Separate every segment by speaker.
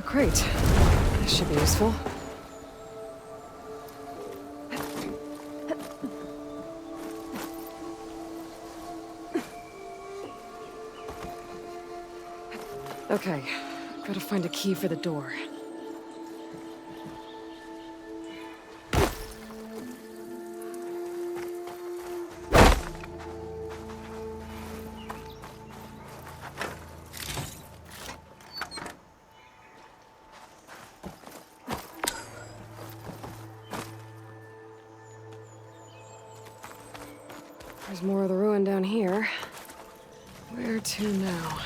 Speaker 1: Great. This should be useful. Okay, gotta find a key for the door. There's more of the ruin down here. Where to now?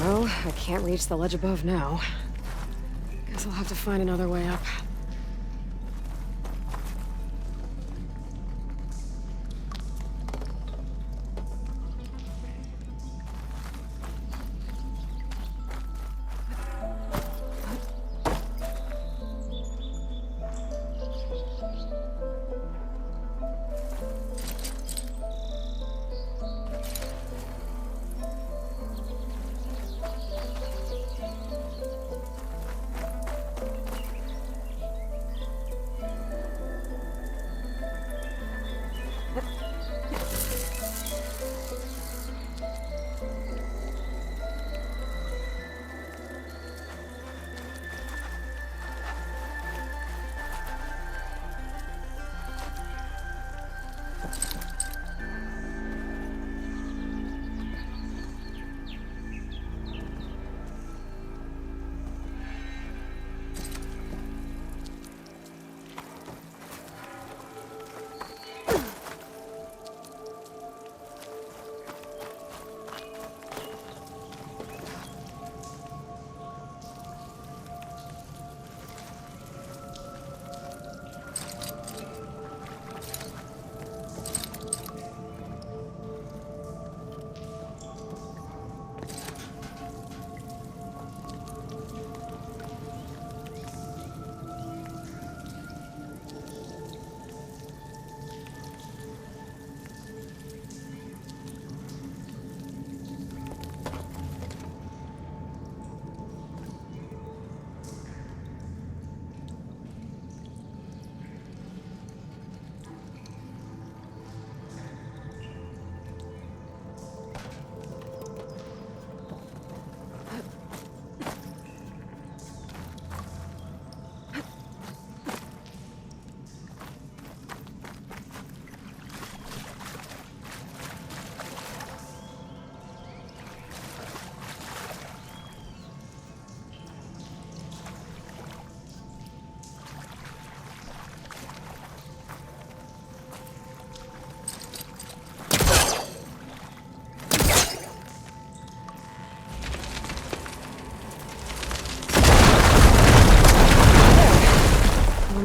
Speaker 1: Well, I can't reach the ledge above now. Guess I'll have to find another way up.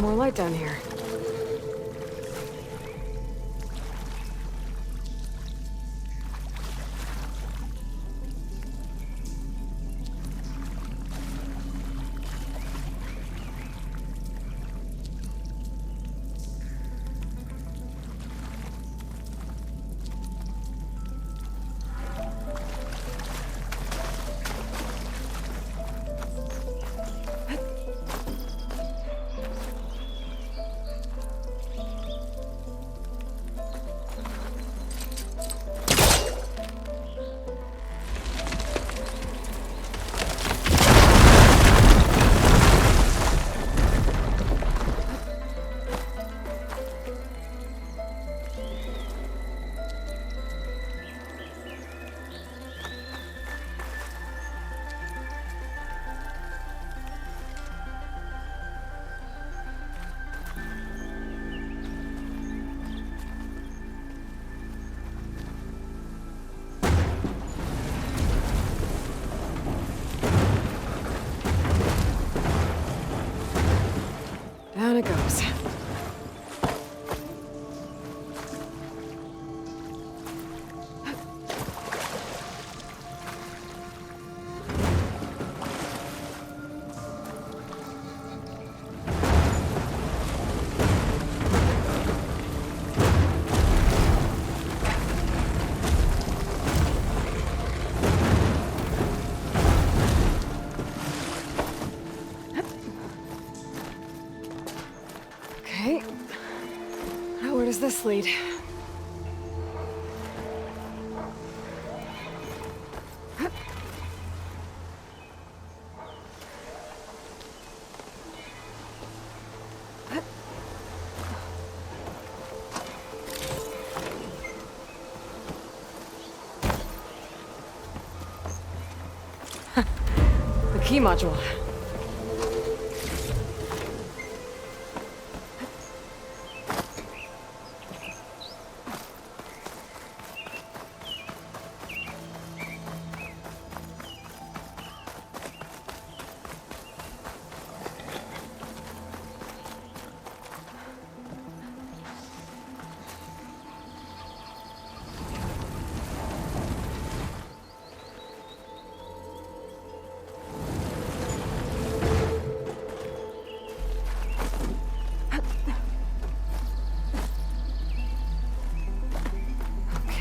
Speaker 1: More light down here. lead. The key module.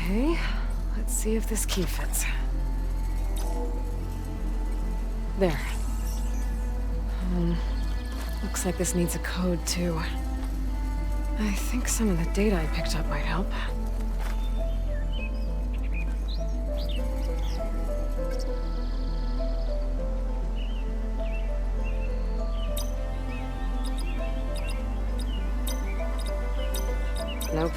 Speaker 1: Okay, let's see if this key fits. There. Looks like this needs a code, too. I think some of the data I picked up might help. Nope.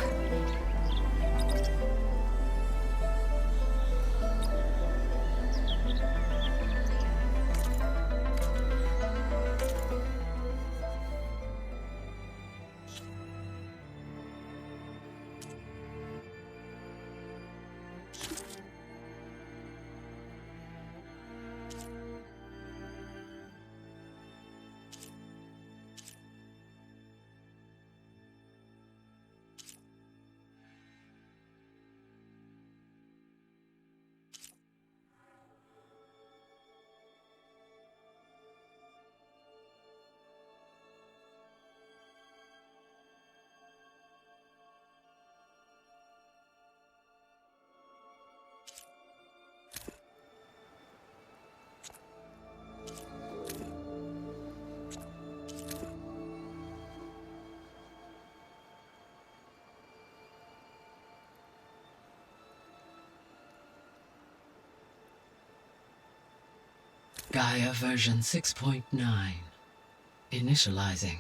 Speaker 2: Gaia version 6.9. Initializing.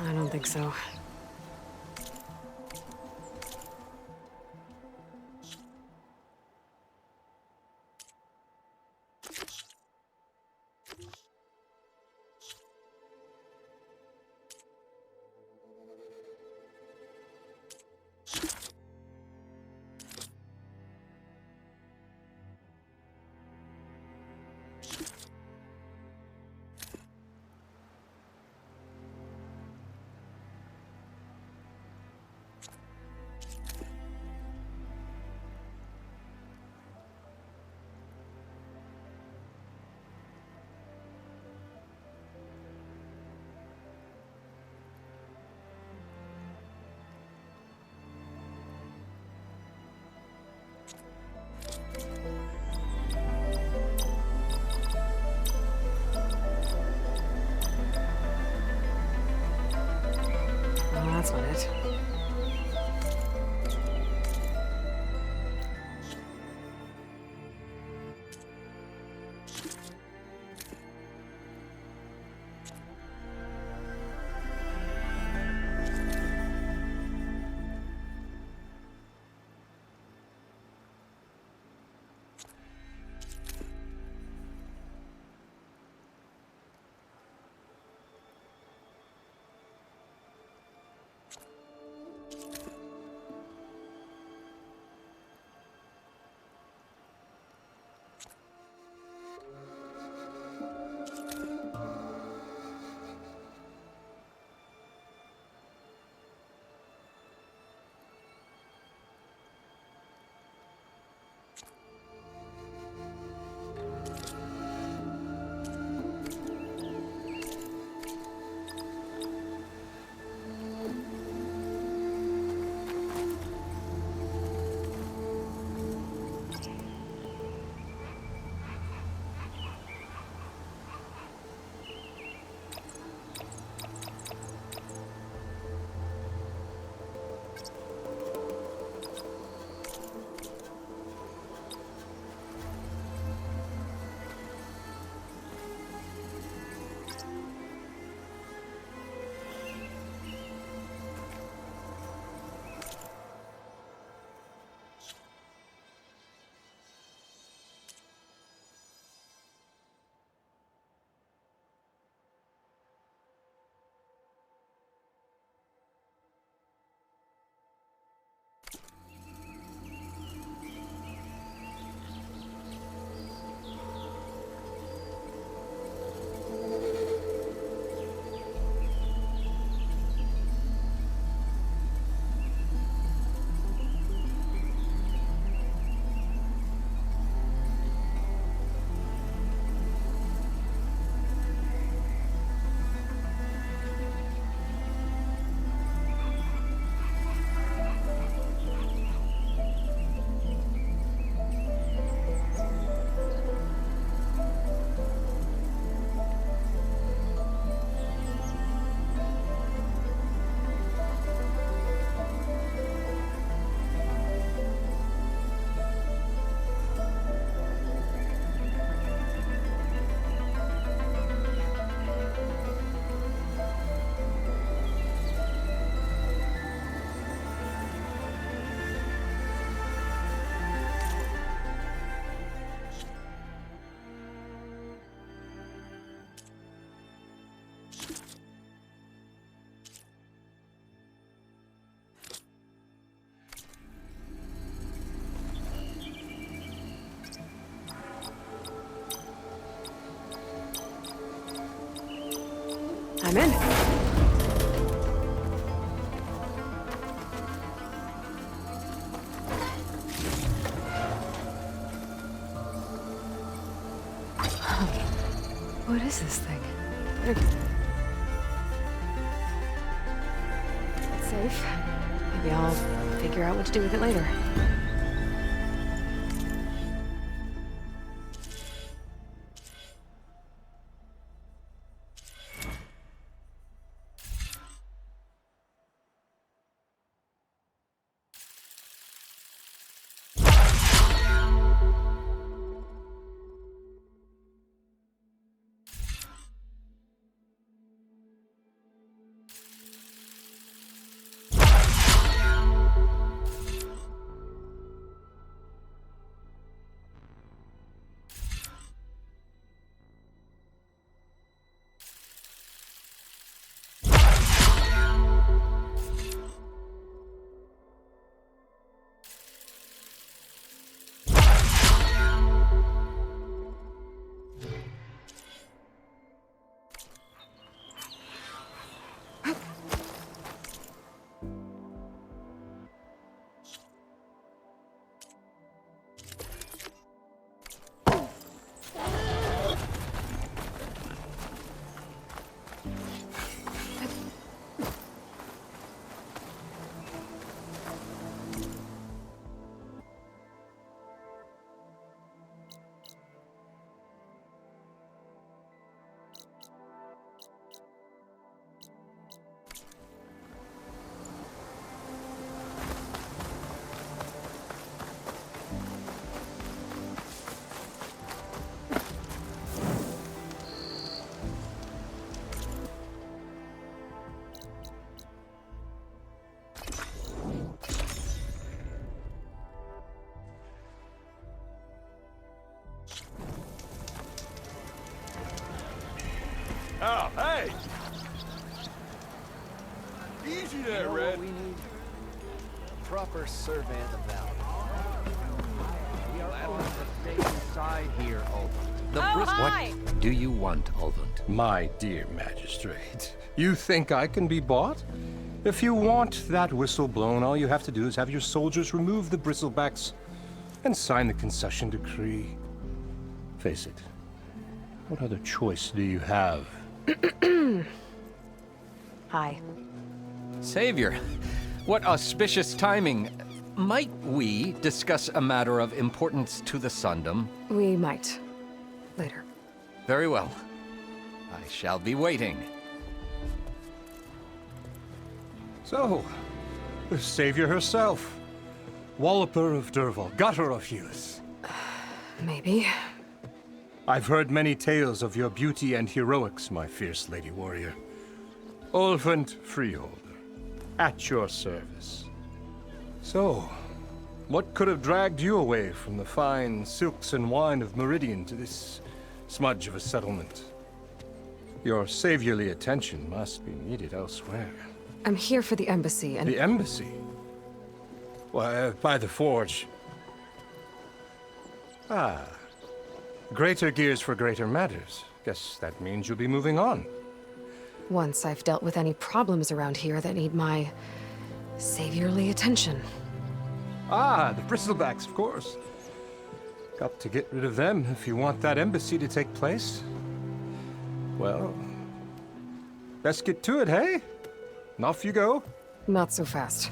Speaker 1: I don't think so. Well, that's not it. I'm in. What is this thing? It's safe. Maybe I'll figure out what to do with it later.
Speaker 3: Oh, hey! Easy there, Red.
Speaker 4: We need proper survey of the valley. We are on the same side here, Ulvund.
Speaker 5: What do you want, Ulvund?
Speaker 6: My dear magistrate, you think I can be bought? If you want that whistle blown, all you have to do is have your soldiers remove the bristlebacks and sign the concession decree. Face it, what other choice do you have?
Speaker 1: Hi.
Speaker 5: Savior, what auspicious timing. Might we discuss a matter of importance to the Sundom?
Speaker 1: We might. Later.
Speaker 5: Very well. I shall be waiting.
Speaker 6: So, the savior herself. Walloper of Derval, gutter of youth.
Speaker 1: Maybe.
Speaker 6: I've heard many tales of your beauty and heroics, my fierce lady warrior. Ulvund Freeholder, at your service. So, what could have dragged you away from the fine silks and wine of Meridian to this smudge of a settlement? Your saviorly attention must be needed elsewhere.
Speaker 1: I'm here for the embassy and...
Speaker 6: The embassy? Why, by the forge. Ah. Greater gears for greater matters. Guess that means you'll be moving on.
Speaker 1: Once I've dealt with any problems around here that need my saviorly attention.
Speaker 6: Ah, the bristlebacks, of course. Got to get rid of them if you want that embassy to take place. Well, let's get to it, hey? And off you go.
Speaker 1: Not so fast.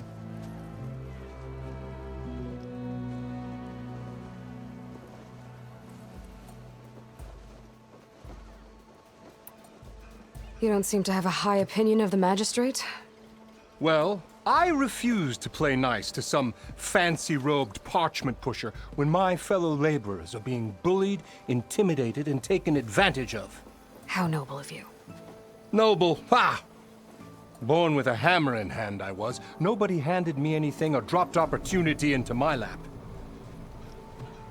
Speaker 1: You don't seem to have a high opinion of the magistrate?
Speaker 6: Well, I refuse to play nice to some fancy-robed parchment pusher when my fellow laborers are being bullied, intimidated, and taken advantage of.
Speaker 1: How noble of you.
Speaker 6: Noble, ha! Born with a hammer in hand, I was. Nobody handed me anything or dropped opportunity into my lap.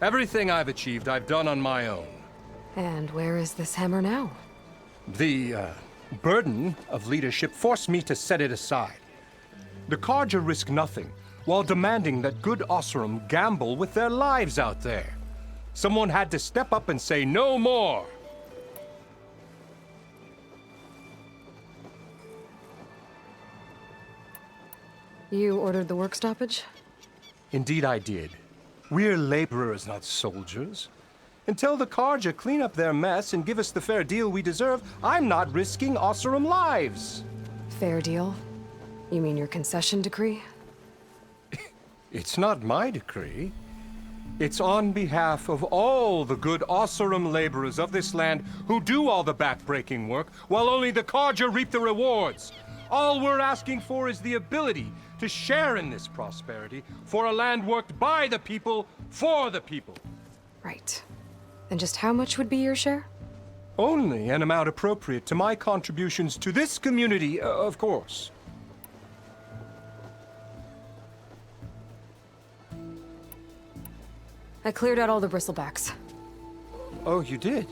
Speaker 6: Everything I've achieved, I've done on my own.
Speaker 1: And where is this hammer now?
Speaker 6: The, burden of leadership forced me to set it aside. The Carja risk nothing, while demanding that good Osseram gamble with their lives out there. Someone had to step up and say no more.
Speaker 1: You ordered the work stoppage?
Speaker 6: Indeed I did. We're laborers, not soldiers. Until the Karja clean up their mess and give us the fair deal we deserve, I'm not risking Osseram lives.
Speaker 1: Fair deal? You mean your concession decree?
Speaker 6: It's not my decree. It's on behalf of all the good Osseram laborers of this land who do all the back-breaking work, while only the Karja reap the rewards. All we're asking for is the ability to share in this prosperity for a land worked by the people, for the people.
Speaker 1: Right. Then just how much would be your share?
Speaker 6: Only an amount appropriate to my contributions to this community, of course.
Speaker 1: I cleared out all the bristlebacks.
Speaker 6: Oh, you did?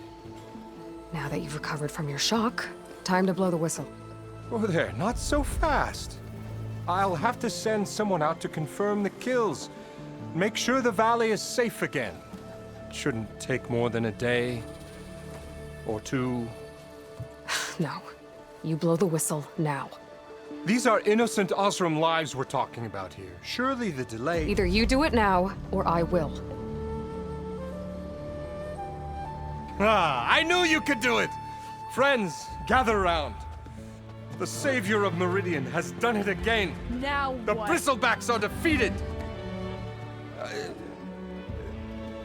Speaker 1: Now that you've recovered from your shock, time to blow the whistle.
Speaker 6: Oh, there, not so fast. I'll have to send someone out to confirm the kills. Make sure the valley is safe again. Shouldn't take more than a day. Or two.
Speaker 1: No. You blow the whistle now.
Speaker 6: These are innocent Osram lives we're talking about here. Surely the delay...
Speaker 1: Either you do it now, or I will.
Speaker 6: Ah, I knew you could do it! Friends, gather around. The savior of Meridian has done it again.
Speaker 7: Now
Speaker 6: The
Speaker 7: what?
Speaker 6: bristlebacks are defeated.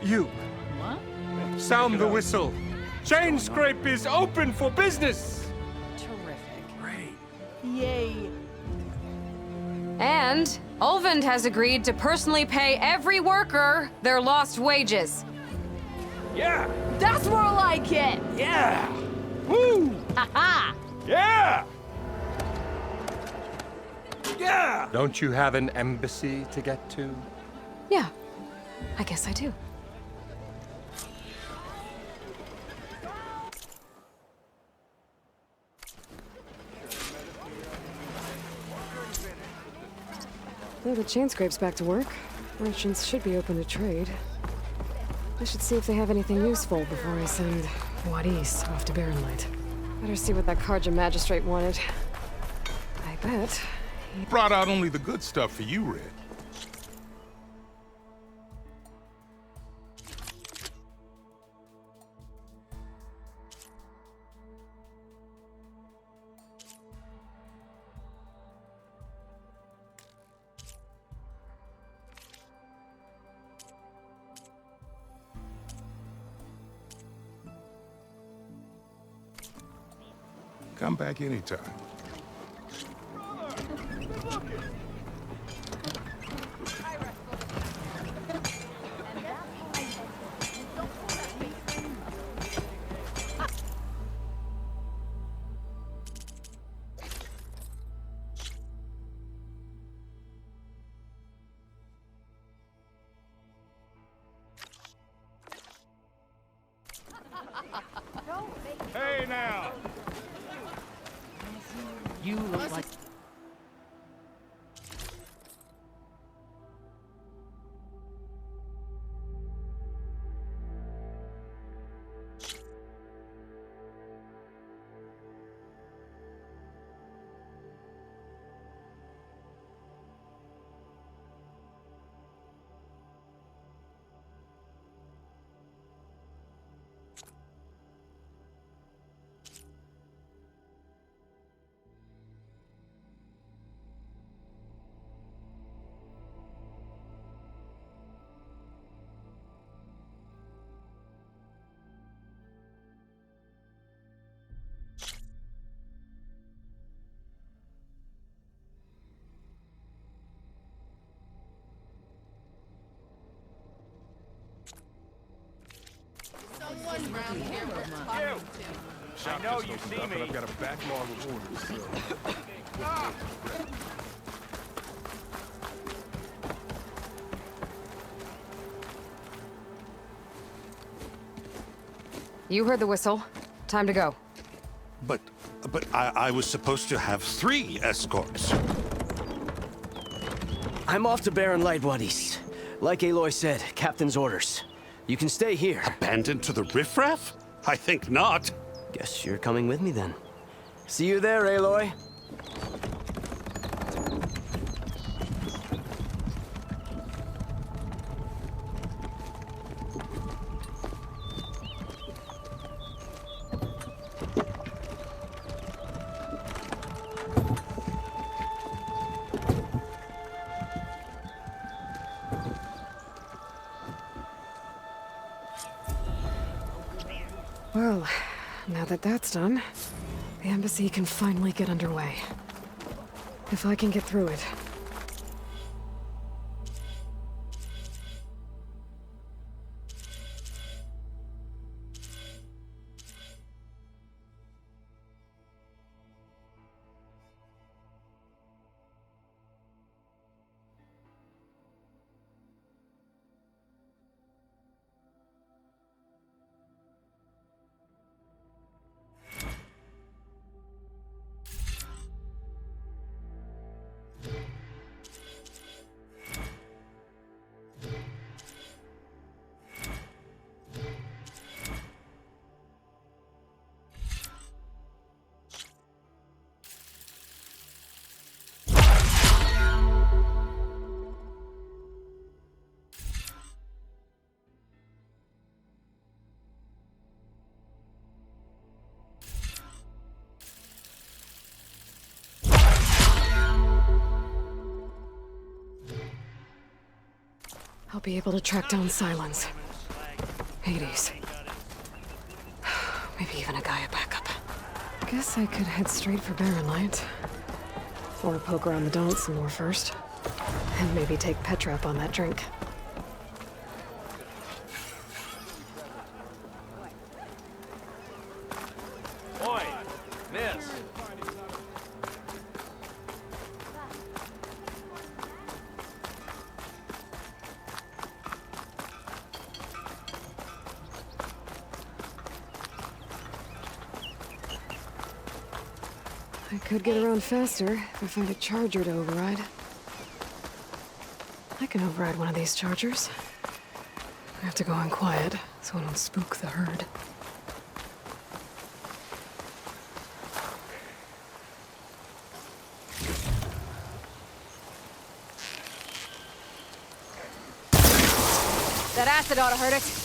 Speaker 6: You.
Speaker 7: What?
Speaker 6: Sound the whistle. Chain Scrape is open for business.
Speaker 7: Terrific. Yay.
Speaker 1: And Ulvund has agreed to personally pay every worker their lost wages.
Speaker 3: Yeah!
Speaker 7: That's more like it.
Speaker 3: Yeah!
Speaker 6: Woo!
Speaker 7: Ha
Speaker 3: Yeah! Yeah!
Speaker 6: Don't you have an embassy to get to?
Speaker 1: Yeah, I guess I do. Well, the chain scrape's back to work. Merchants should be open to trade. I should see if they have anything useful before I send Wadis off to Barrenlight. Better see what that Karja magistrate wanted. I bet.
Speaker 8: Brought out only the good stuff for you, Red. Come back anytime.
Speaker 3: Hey now!
Speaker 7: You look like...
Speaker 3: I know you see
Speaker 8: But
Speaker 3: me.
Speaker 8: I've got a backlog of orders, so...
Speaker 1: You heard the whistle. Time to go.
Speaker 9: But I was supposed to have 3 escorts.
Speaker 10: I'm off to Baron Lightwaddies. Like Aloy said, Captain's orders. You can stay here.
Speaker 9: Abandoned to the riffraff? I think not.
Speaker 10: Guess you're coming with me then. See you there, Aloy.
Speaker 1: Well, now that that's done, the embassy can finally get underway. If I can get through it. I'll be able to track down Silence. Hades. Maybe even a Gaia backup. Guess I could head straight for Barren Light. Or poke around the Daunt some more first. And maybe take Petra up on that drink.
Speaker 4: Oi, miss.
Speaker 1: I could get around faster if I find a charger to override. I can override one of these chargers. I have to go in quiet so I don't spook the herd.
Speaker 7: That acid ought to hurt it.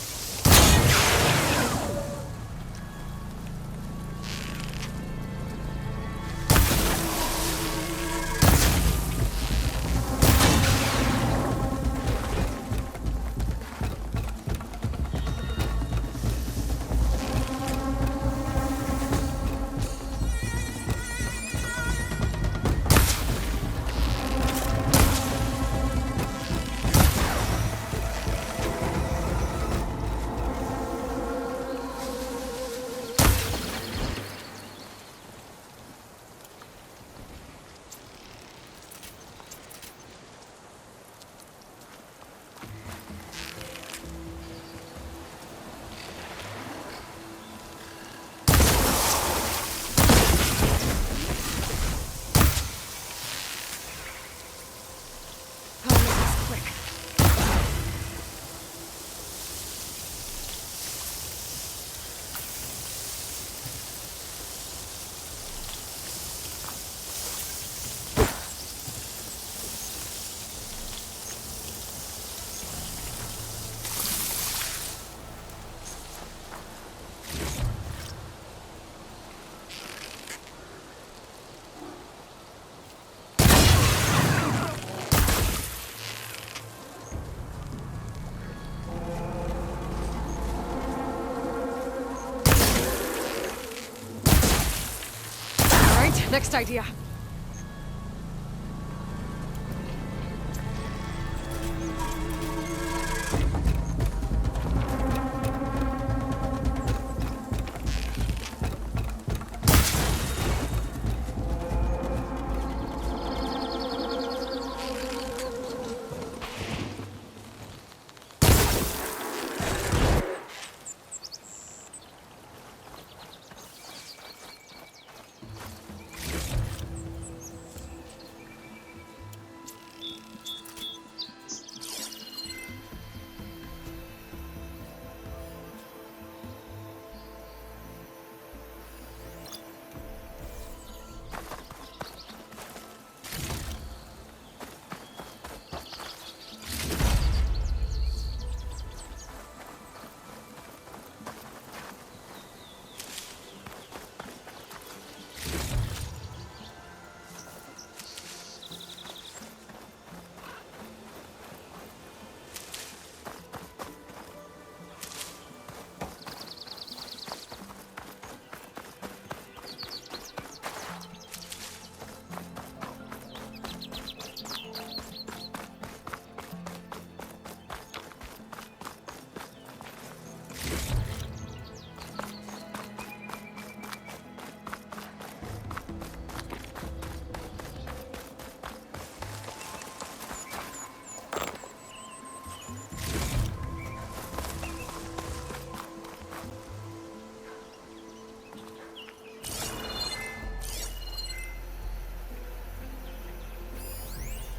Speaker 1: Next idea.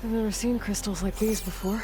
Speaker 1: I've never seen crystals like these before.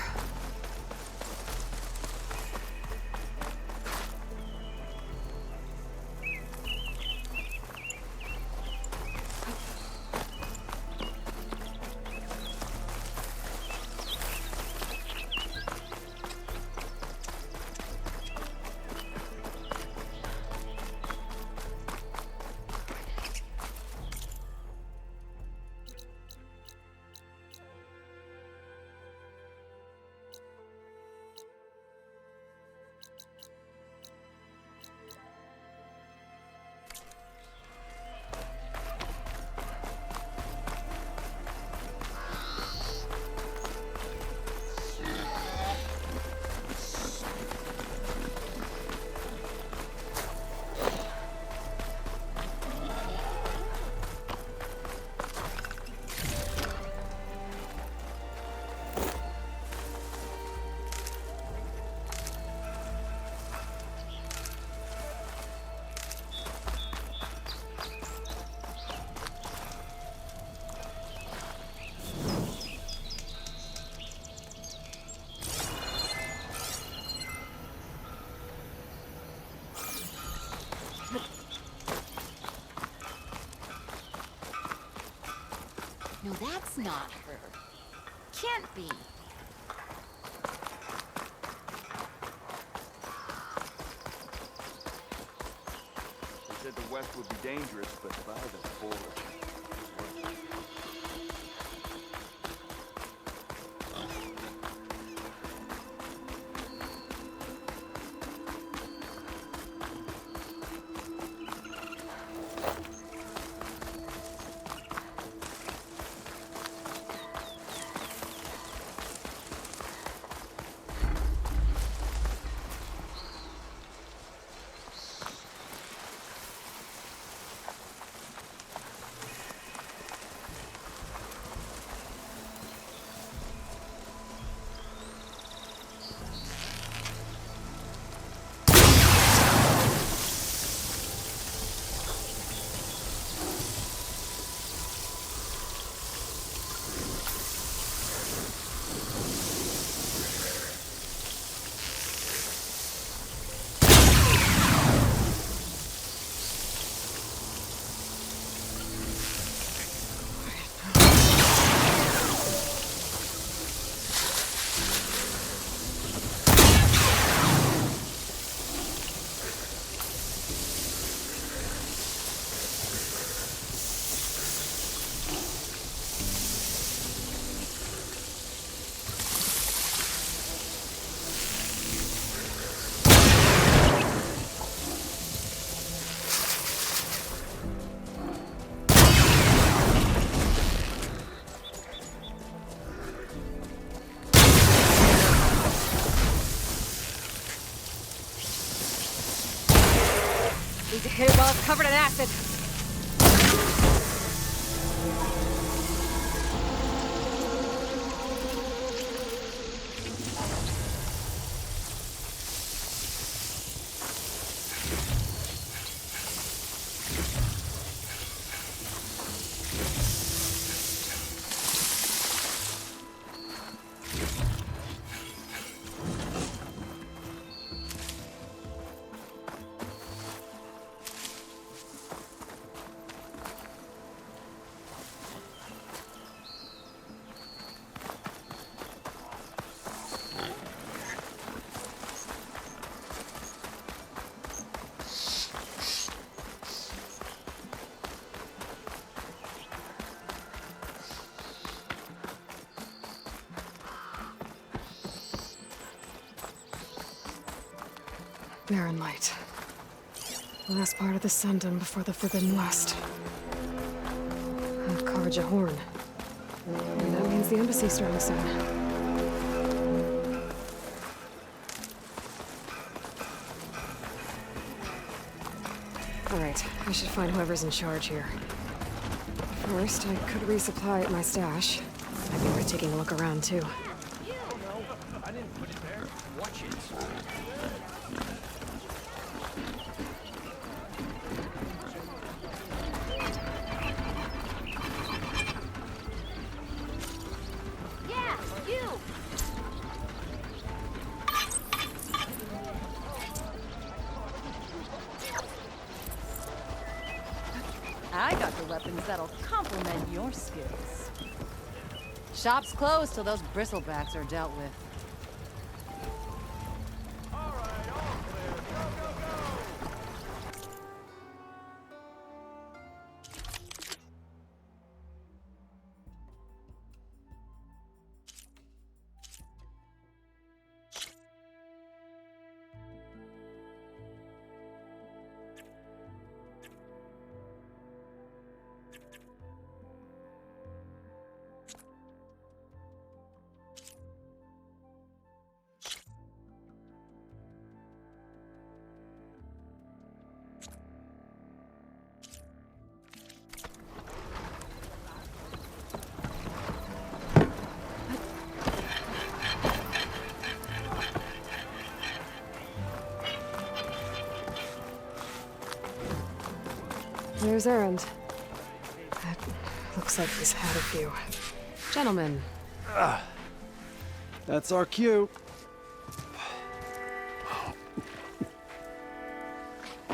Speaker 7: No, that's not her. Can't be.
Speaker 3: They said the West would be dangerous, but by the forward.
Speaker 1: Need to hit it while it's covered in acid. Barren light. Last part of the Sundom before the Forbidden West. I've carved a horn. And that means the embassy's starting soon. Alright, I should find whoever's in charge here. First, I could resupply at my stash. Might be worth taking a look around, too.
Speaker 4: I didn't put it there. Watch it.
Speaker 7: Yeah! decorations that'll complement your skills. Shop's closed till those bristlebacks are dealt with.
Speaker 1: There's Errand. That looks like he's had a few. Gentlemen.
Speaker 11: That's our cue.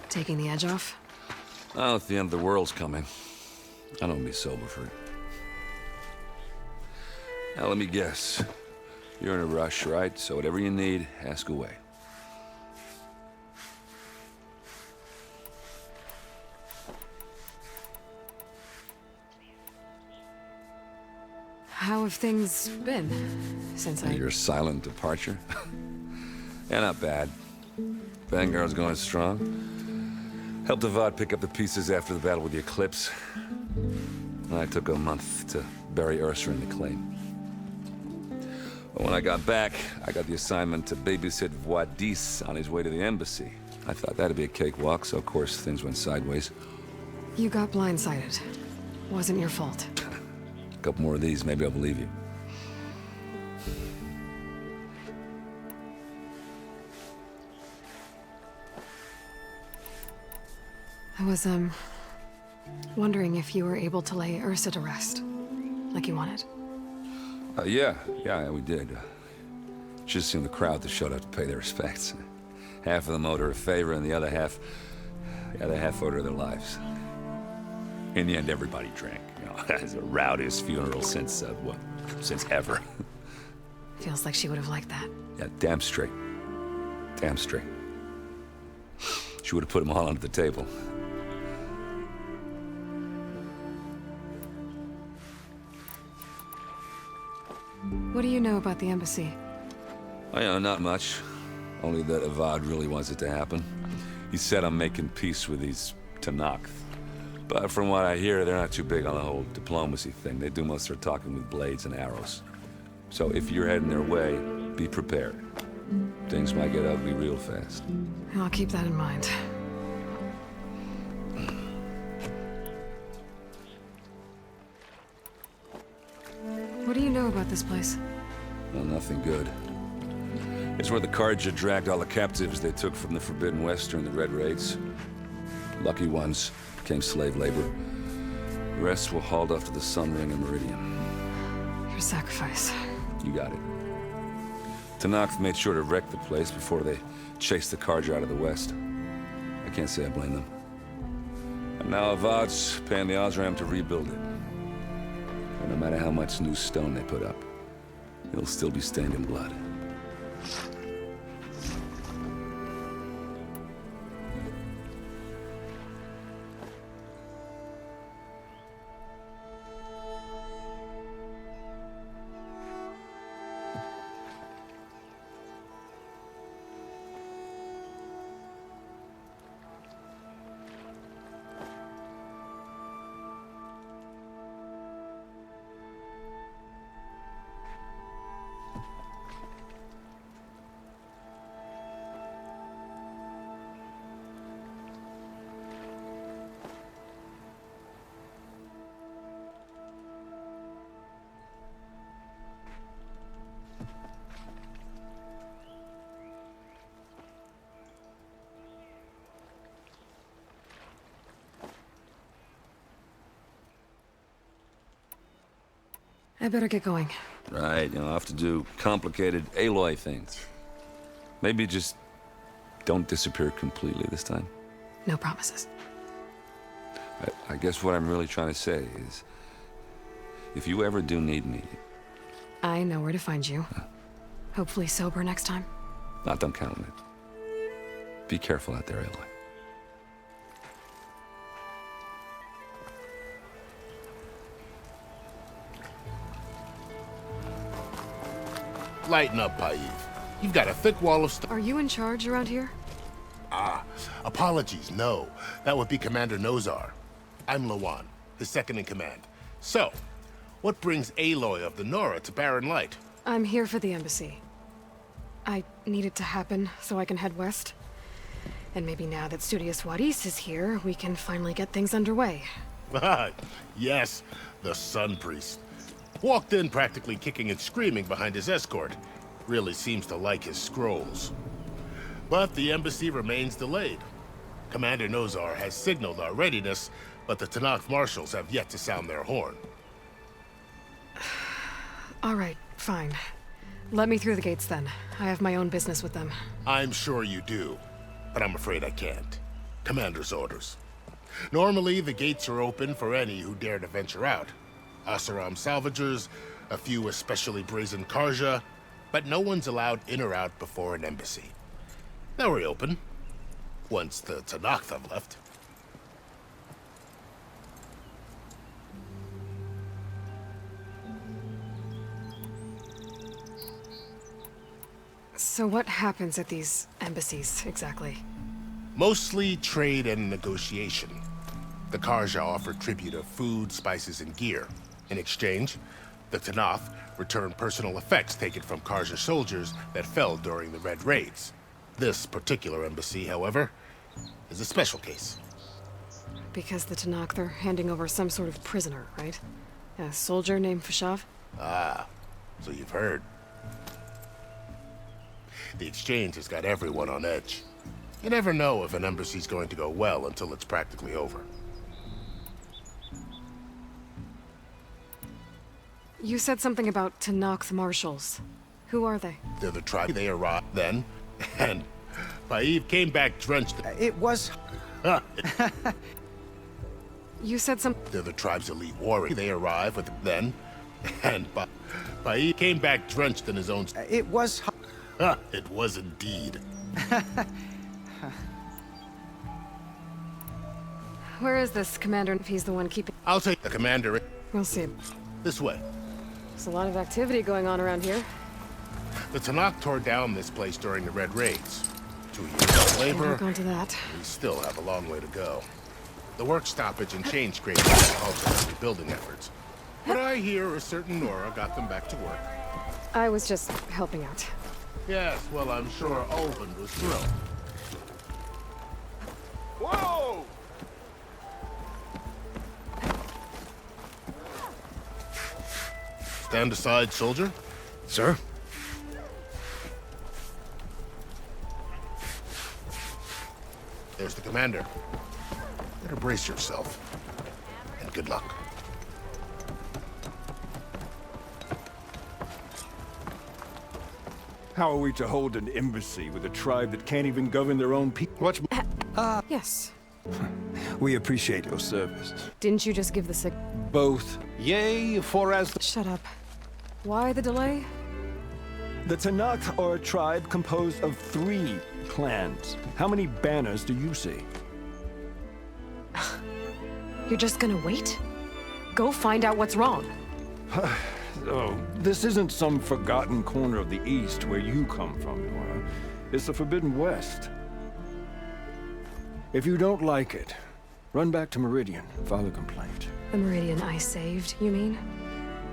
Speaker 1: Taking the edge off?
Speaker 12: Oh, if the end of the world's coming, I don't be sober for it. Now, let me guess. You're in a rush, right? So whatever you need, ask away.
Speaker 1: How have things been since
Speaker 12: Your silent departure? Yeah, not bad. Vanguard's going strong. Helped Avad pick up the pieces after the battle with the Eclipse. I took a month to bury Ursa in the claim. But when I got back, I got the assignment to babysit Wadis on his way to the embassy. I thought that'd be a cakewalk, so of course things went sideways.
Speaker 1: You got blindsided. Wasn't your fault.
Speaker 12: A couple more of these, maybe I'll believe you.
Speaker 1: I was, wondering if you were able to lay Ursa to rest, like you wanted.
Speaker 12: Yeah, we did. Just seemed the crowd that showed up to pay their respects. Half of them owed her a favor, and the other half owed her their lives. In the end, everybody drank. You know, it was the rowdiest funeral since ever.
Speaker 1: Feels like she would have liked that.
Speaker 12: Yeah, damn straight. Damn straight. She would have put them all under the table.
Speaker 1: What do you know about the embassy?
Speaker 12: I know not much. Only that Avad really wants it to happen. He said I'm making peace with these Tanakh. But from what I hear, they're not too big on the whole diplomacy thing. They do most of their talking with blades and arrows. So if you're heading their way, be prepared. Things might get ugly real fast.
Speaker 1: I'll keep that in mind. What do you know about this place?
Speaker 12: Well, nothing good. It's where the Carja dragged all the captives they took from the Forbidden West during the Red Raids. Lucky ones became slave labor. The rest were hauled off to the Sun Ring and Meridian.
Speaker 1: Your sacrifice.
Speaker 12: You got it. Tanakh made sure to wreck the place before they chased the Carja out of the West. I can't say I blame them. And now Avad's paying the Osram to rebuild it. And no matter how much new stone they put up, it'll still be stained in blood.
Speaker 1: I better get going.
Speaker 12: Right, I'll have to do complicated Aloy things. Maybe just don't disappear completely this time.
Speaker 1: No promises.
Speaker 12: I guess what I'm really trying to say is, if you ever do need me...
Speaker 1: I know where to find you. Hopefully sober next time.
Speaker 12: Don't count on it. Be careful out there, Aloy.
Speaker 11: Lighten up, Paiv. You've got a thick wall of
Speaker 1: Are you in charge around here?
Speaker 11: Apologies, no. That would be Commander Nozar. I'm Lawan, his second in command. So, what brings Aloy of the Nora to Barren Light?
Speaker 1: I'm here for the embassy. I need it to happen so I can head west. And maybe now that Studious Wadis is here, we can finally get things underway.
Speaker 11: Yes, the Sun Priest. Walked in practically kicking and screaming behind his escort. Really seems to like his scrolls. But the embassy remains delayed. Commander Nozar has signaled our readiness, but the Tanakh marshals have yet to sound their horn.
Speaker 1: All right, fine. Let me through the gates then. I have my own business with them.
Speaker 11: I'm sure you do, but I'm afraid I can't. Commander's orders. Normally, the gates are open for any who dare to venture out. Asaram salvagers, a few especially brazen Karja, but no one's allowed in or out before an embassy. They'll reopen, once the Tanakh have left.
Speaker 1: So what happens at these embassies, exactly?
Speaker 11: Mostly trade and negotiation. The Karja offer tribute of food, spices, and gear. In exchange, the Tanakh return personal effects taken from Karja soldiers that fell during the Red Raids. This particular embassy, however, is a special case.
Speaker 1: Because the Tanakh, they're handing over some sort of prisoner, right? A soldier named Fashav?
Speaker 11: Ah, so you've heard. The exchange has got everyone on edge. You never know if an embassy's going to go well until it's practically over.
Speaker 1: You said something about Tanakh marshals. Who are they?
Speaker 11: They're the tribe. They arrived then, and Paiv came back drenched.
Speaker 10: It was...
Speaker 1: You said some...
Speaker 11: They're the tribe's elite warrior. They arrive with then, and Paiv came back drenched in his own...
Speaker 10: It was...
Speaker 11: It was indeed.
Speaker 1: Where is this commander if he's the one keeping...
Speaker 11: I'll take the commander.
Speaker 1: We'll see.
Speaker 11: This way.
Speaker 1: There's a lot of activity going on around here.
Speaker 11: The Tanakh tore down this place during the Red Raids. 2 years of labor.
Speaker 1: Work onto that.
Speaker 11: We still have a long way to go. The work stoppage and change created halted rebuilding efforts. But I hear a certain Nora got them back to work.
Speaker 1: I was just helping out.
Speaker 11: Yes, well, I'm sure Ulvin was thrilled. Whoa! Stand aside, soldier.
Speaker 10: Sir?
Speaker 11: There's the commander. Better brace yourself. And good luck.
Speaker 6: How are we to hold an embassy with a tribe that can't even govern their own people?
Speaker 1: Yes.
Speaker 6: We appreciate your service.
Speaker 1: Didn't you just give the sig...
Speaker 6: Both. Yea, for as...
Speaker 1: Shut up. Why the delay?
Speaker 6: The Tanakh are a tribe composed of 3 clans. How many banners do you see?
Speaker 1: You're just gonna wait? Go find out what's wrong.
Speaker 6: Oh, this isn't some forgotten corner of the East where you come from, Nora. It's the Forbidden West. If you don't like it, run back to Meridian, file a complaint.
Speaker 1: The Meridian I saved, you mean?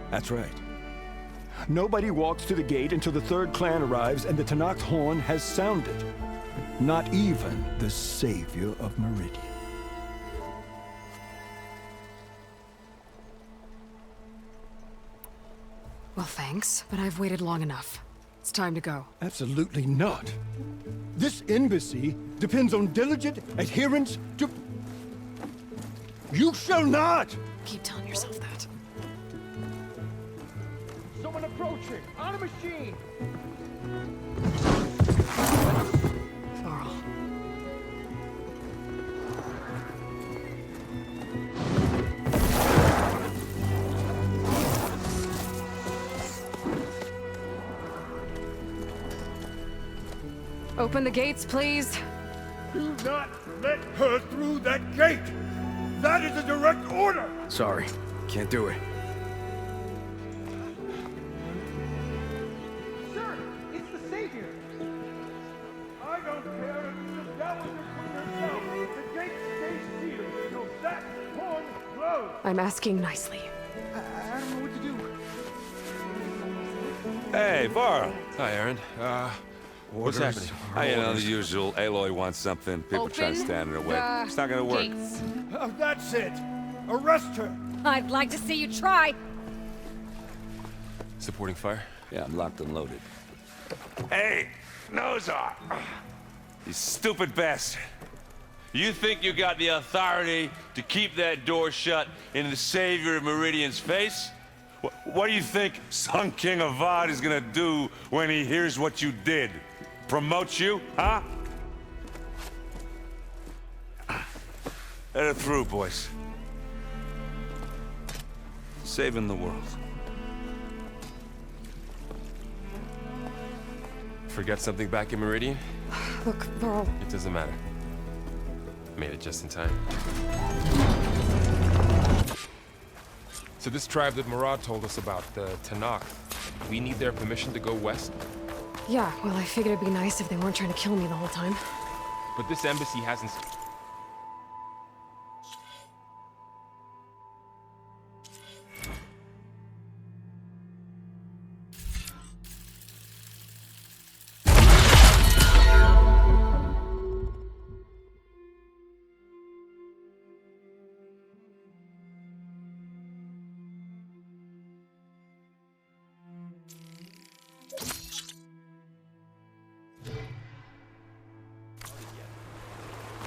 Speaker 6: That's right. Nobody walks to the gate until the 3rd clan arrives and the Tanakh horn has sounded. Not even the savior of Meridian.
Speaker 1: Well, thanks, but I've waited long enough. It's time to go.
Speaker 6: Absolutely not. This embassy depends on diligent adherence to... You shall not!
Speaker 1: Keep telling yourself that.
Speaker 4: Someone approaching! On a machine!
Speaker 1: Varl. Open the gates, please.
Speaker 6: Do not let her through that gate! That is a direct order!
Speaker 10: Sorry, can't do it.
Speaker 6: Sir, it's the Savior! I don't care if it's the devil herself. The gate stays sealed till that horn blows!
Speaker 1: I'm asking nicely.
Speaker 6: I don't know what to do.
Speaker 12: Hey, Varl.
Speaker 13: Hi, Aaron. What's happening?
Speaker 12: You know, the usual. Aloy wants something. People try to stand in her way. It's not gonna work.
Speaker 6: That's it! Arrest her!
Speaker 7: I'd like to see you try.
Speaker 13: Supporting fire?
Speaker 12: Yeah, I'm locked and loaded. Hey, Nozar! You stupid bastard. You think you got the authority to keep that door shut in the Savior of Meridian's face? What do you think Sun King Avad is gonna do when he hears what you did? Promote you, huh? Let her through, boys. Saving the world.
Speaker 13: Forget something back in Meridian?
Speaker 1: Look, Varl.
Speaker 13: It doesn't matter. Made it just in time. So this tribe that Murad told us about, the Tanakh, we need their permission to go west?
Speaker 1: Yeah, well, I figured it'd be nice if they weren't trying to kill me the whole time.
Speaker 13: But this embassy hasn't...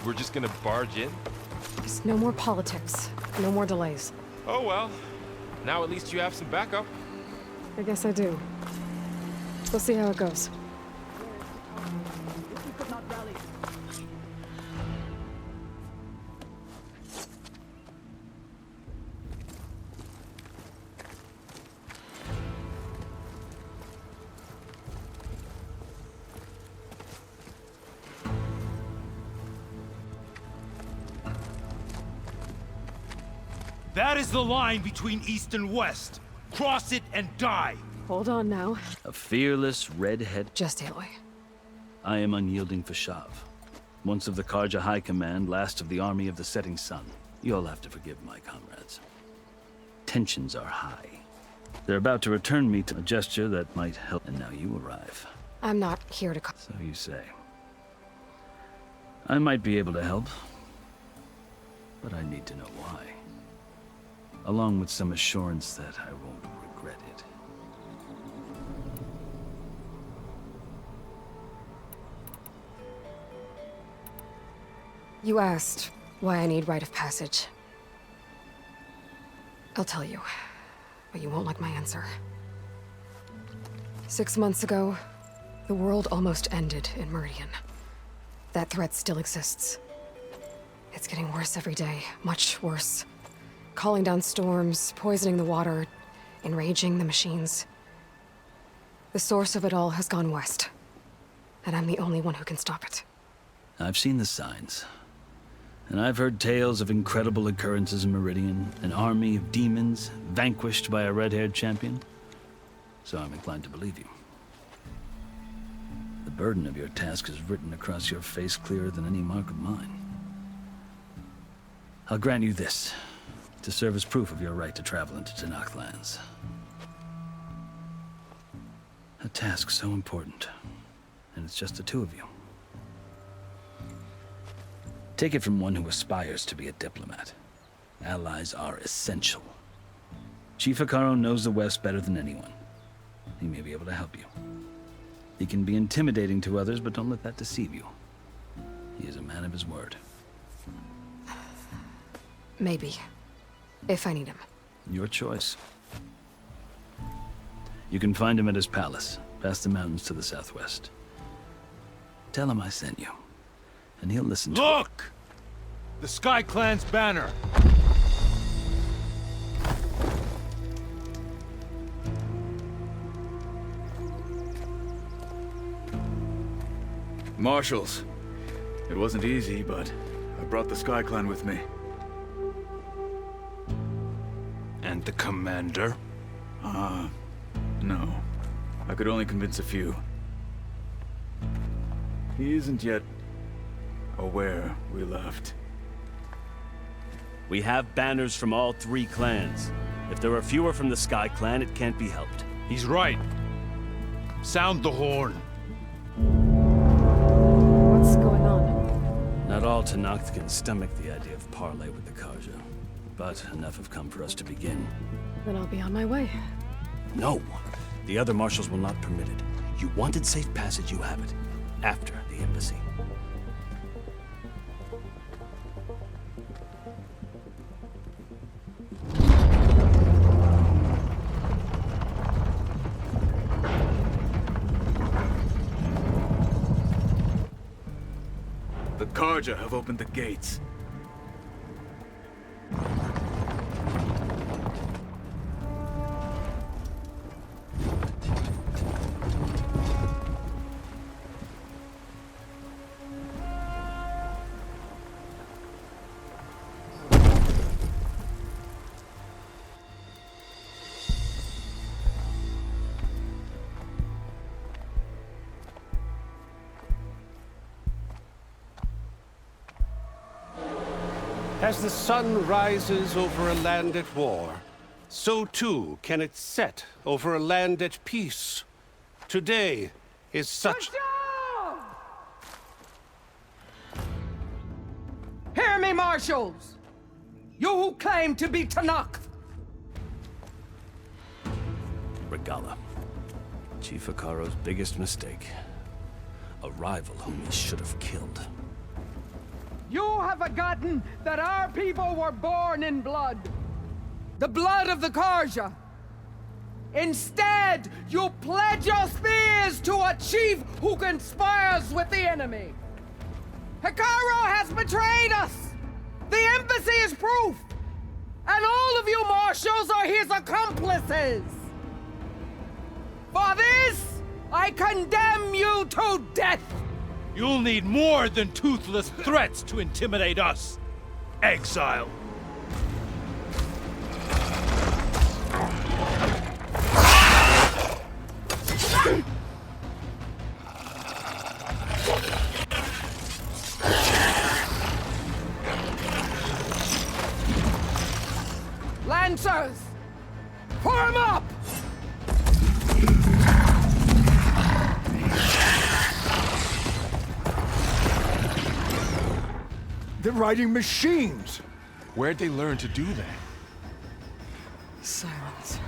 Speaker 13: We're just gonna barge in?
Speaker 1: Just no more politics. No more delays.
Speaker 13: Oh well. Now at least you have some backup.
Speaker 1: I guess I do. We'll see how it goes.
Speaker 14: That is the line between East and West. Cross it and die.
Speaker 1: Hold on now.
Speaker 15: A fearless redhead.
Speaker 1: Just Aloy.
Speaker 15: I am unyielding Fashav. Once of the Karja High Command, last of the army of the setting sun. You'll have to forgive my comrades. Tensions are high. They're about to return me to a gesture that might help, and now you arrive.
Speaker 1: I'm not here to...
Speaker 15: So you say. I might be able to help, but I need to know why. Along with some assurance that I won't regret it.
Speaker 1: You asked why I need rite of passage. I'll tell you, but you won't like my answer. 6 months ago, the world almost ended in Meridian. That threat still exists. It's getting worse every day, much worse. Calling down storms, poisoning the water, enraging the machines. The source of it all has gone west, and I'm the only one who can stop it.
Speaker 15: I've seen the signs. And I've heard tales of incredible occurrences in Meridian, an army of demons vanquished by a red-haired champion. So I'm inclined to believe you. The burden of your task is written across your face clearer than any mark of mine. I'll grant you this, to serve as proof of your right to travel into Tanakh lands. A task so important, and it's just the two of you. Take it from one who aspires to be a diplomat. Allies are essential. Chief Hikaru knows the West better than anyone. He may be able to help you. He can be intimidating to others, but don't let that deceive you. He is a man of his word.
Speaker 1: Maybe. If I need him.
Speaker 15: Your choice. You can find him at his palace, past the mountains to the southwest. Tell him I sent you, and he'll listen to
Speaker 14: Look! The Sky Clan's banner.
Speaker 16: Marshals. It wasn't easy, but I brought the Sky Clan with me.
Speaker 14: And the commander?
Speaker 16: No. I could only convince a few. He isn't yet aware we left.
Speaker 17: We have banners from all 3 clans. If there are fewer from the Sky Clan, it can't be helped.
Speaker 14: He's right. Sound the horn.
Speaker 1: What's going on?
Speaker 17: Not all Tenakth can stomach the idea of parley with the Karja, but enough have come for us to begin.
Speaker 1: Then I'll be on my way.
Speaker 17: No! The other marshals will not permit it. You wanted safe passage, you have it. After the embassy.
Speaker 16: The Karja have opened the gates.
Speaker 6: As the sun rises over a land at war, so too can it set over a land at peace. Today is such...
Speaker 18: Hear me, marshals! You who claim to be Tenakth!
Speaker 17: Regala. Chief Akaro's biggest mistake. A rival whom he should have killed.
Speaker 18: You have forgotten that our people were born in blood. The blood of the Karja. Instead, you pledge your spears to a chief who conspires with the enemy. Hekarro has betrayed us! The embassy is proof! And all of you marshals are his accomplices! For this, I condemn you to death!
Speaker 14: You'll need more than toothless threats to intimidate us. Exile.
Speaker 18: Lancers! Form up!
Speaker 14: They're riding machines. Where'd they learn to do that?
Speaker 1: Silence.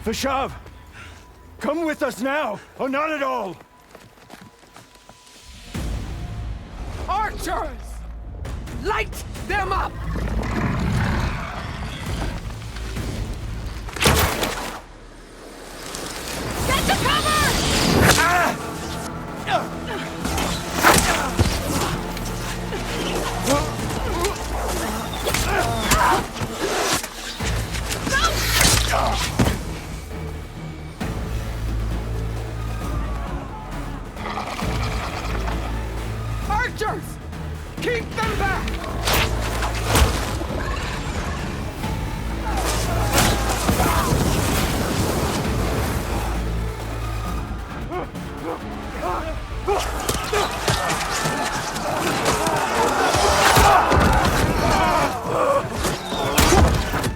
Speaker 14: Vashav! Come with us now, or not at all!
Speaker 18: Archers! Light them up! Get to cover! Archers! Keep them back!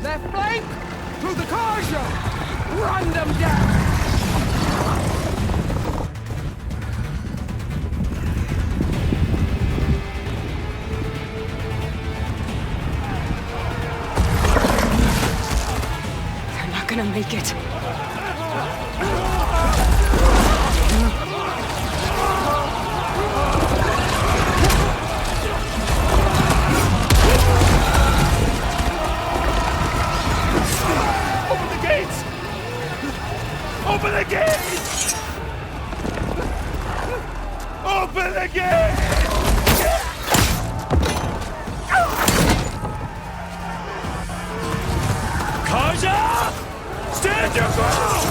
Speaker 18: Left flank! To the Karja! Run them down!
Speaker 1: They're not gonna make it.
Speaker 14: Open the gates! Open the gates! Open the gates! Karja! Stand your ground!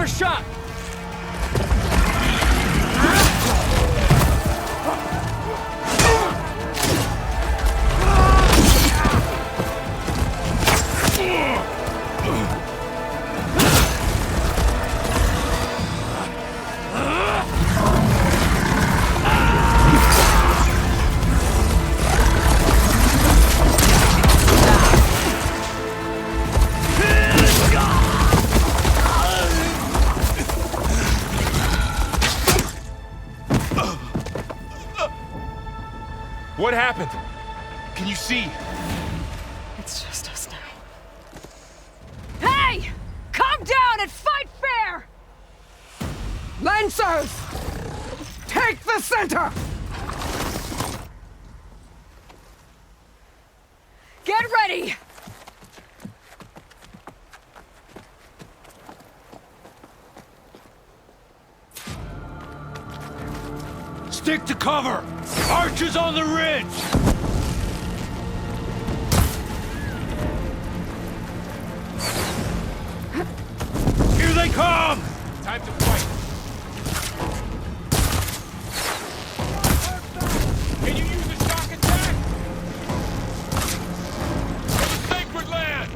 Speaker 5: Have her shot!
Speaker 13: What happened? Can you see?
Speaker 1: It's just us now.
Speaker 18: Hey! Calm down and fight fair! Lancers! Take the center! Get ready!
Speaker 14: Stick to cover! Archers on the ridge! Here they come!
Speaker 13: Time to fight. Can you use a shock attack? For the sacred land!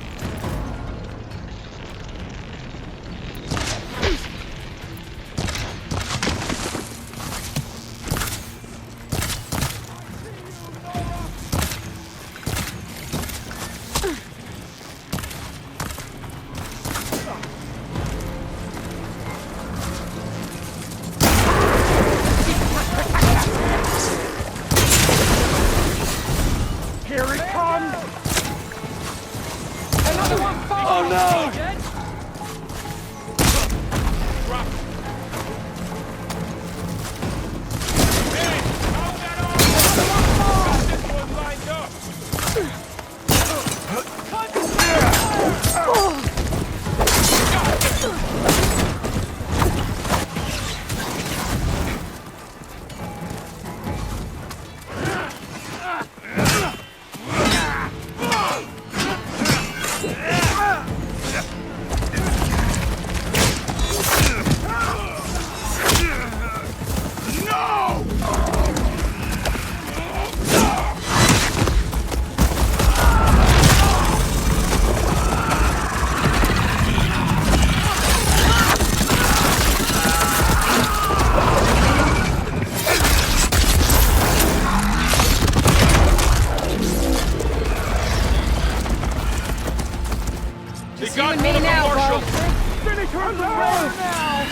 Speaker 18: Just you and me now, bro.
Speaker 14: Finish her on the road now!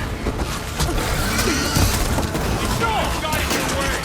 Speaker 14: Got it your way!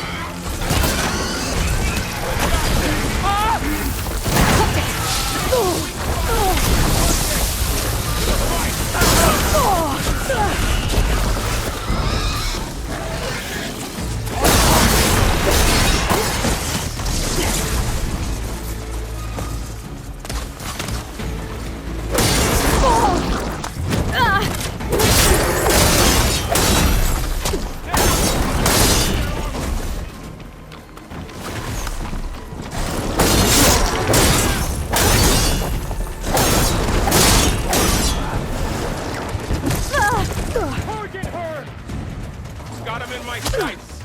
Speaker 13: Got him in my sights.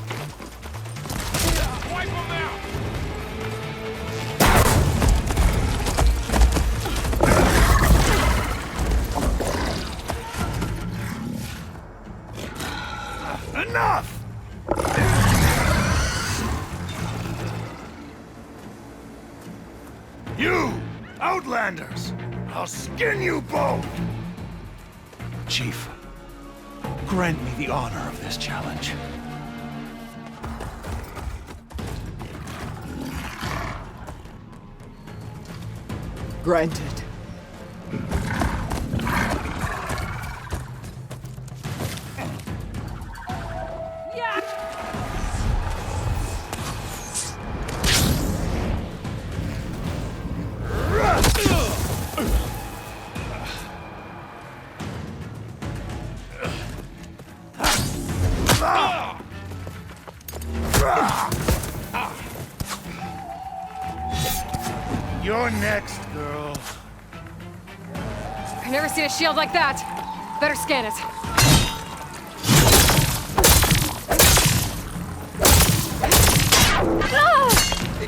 Speaker 13: Wipe him out.
Speaker 14: Enough! You, Outlanders! I'll skin you both! Chief, grant me the honor of this challenge.
Speaker 18: Granted.
Speaker 14: You're next, girl.
Speaker 1: I've never seen a shield like that. Better scan it.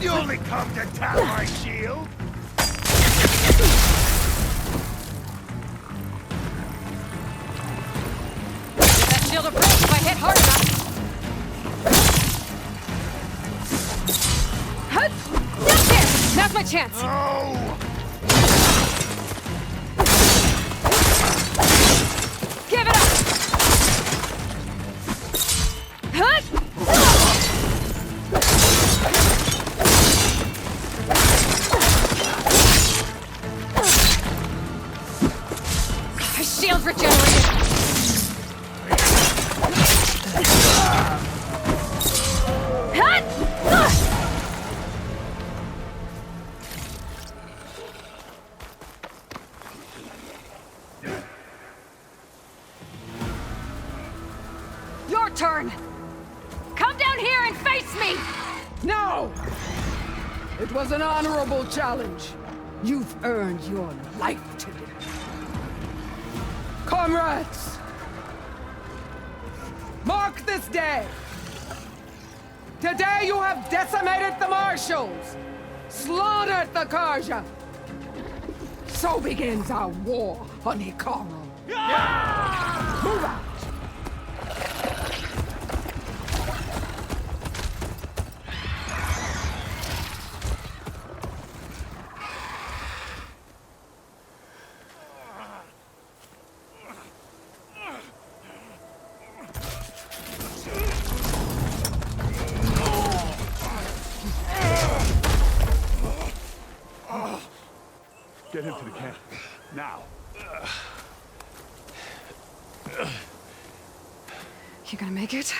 Speaker 14: You only come to tap my shield?
Speaker 7: That shield will break if I hit hard enough.
Speaker 1: There! Now's my chance!
Speaker 14: No!
Speaker 1: Give it up! Hut! My shield's regenerated! Hut! Your turn! Come down here and face me!
Speaker 18: No! It was an honorable challenge. You've earned your life today. Comrades! Mark this day! Today you have decimated the Marshals! Slaughtered the Karja! So begins our war on Hikaru. Move out!
Speaker 14: Get him to the camp. Now.
Speaker 1: You gonna make it?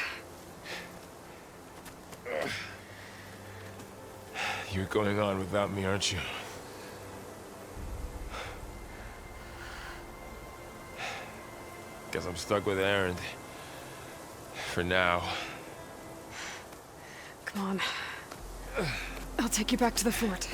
Speaker 13: You're going on without me, aren't you? Guess I'm stuck with Erend. For now.
Speaker 1: Come on. I'll take you back to the fort.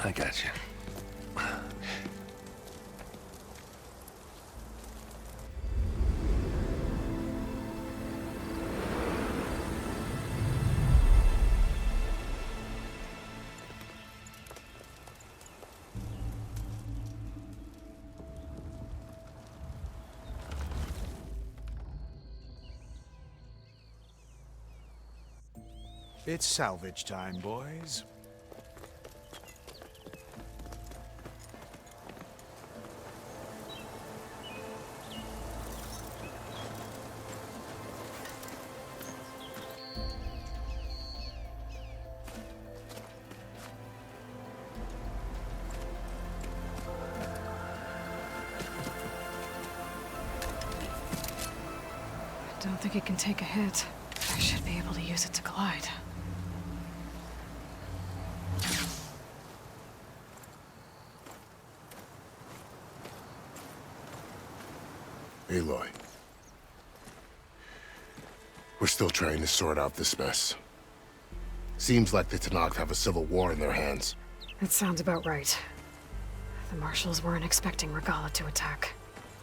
Speaker 12: I got you.
Speaker 14: It's salvage time, boys.
Speaker 1: I don't think it can take a hit. I should be able to use it to glide.
Speaker 11: Aloy. We're still trying to sort out this mess. Seems like the Tenakth have a civil war in their hands.
Speaker 1: That sounds about right. The Marshals weren't expecting Regala to attack.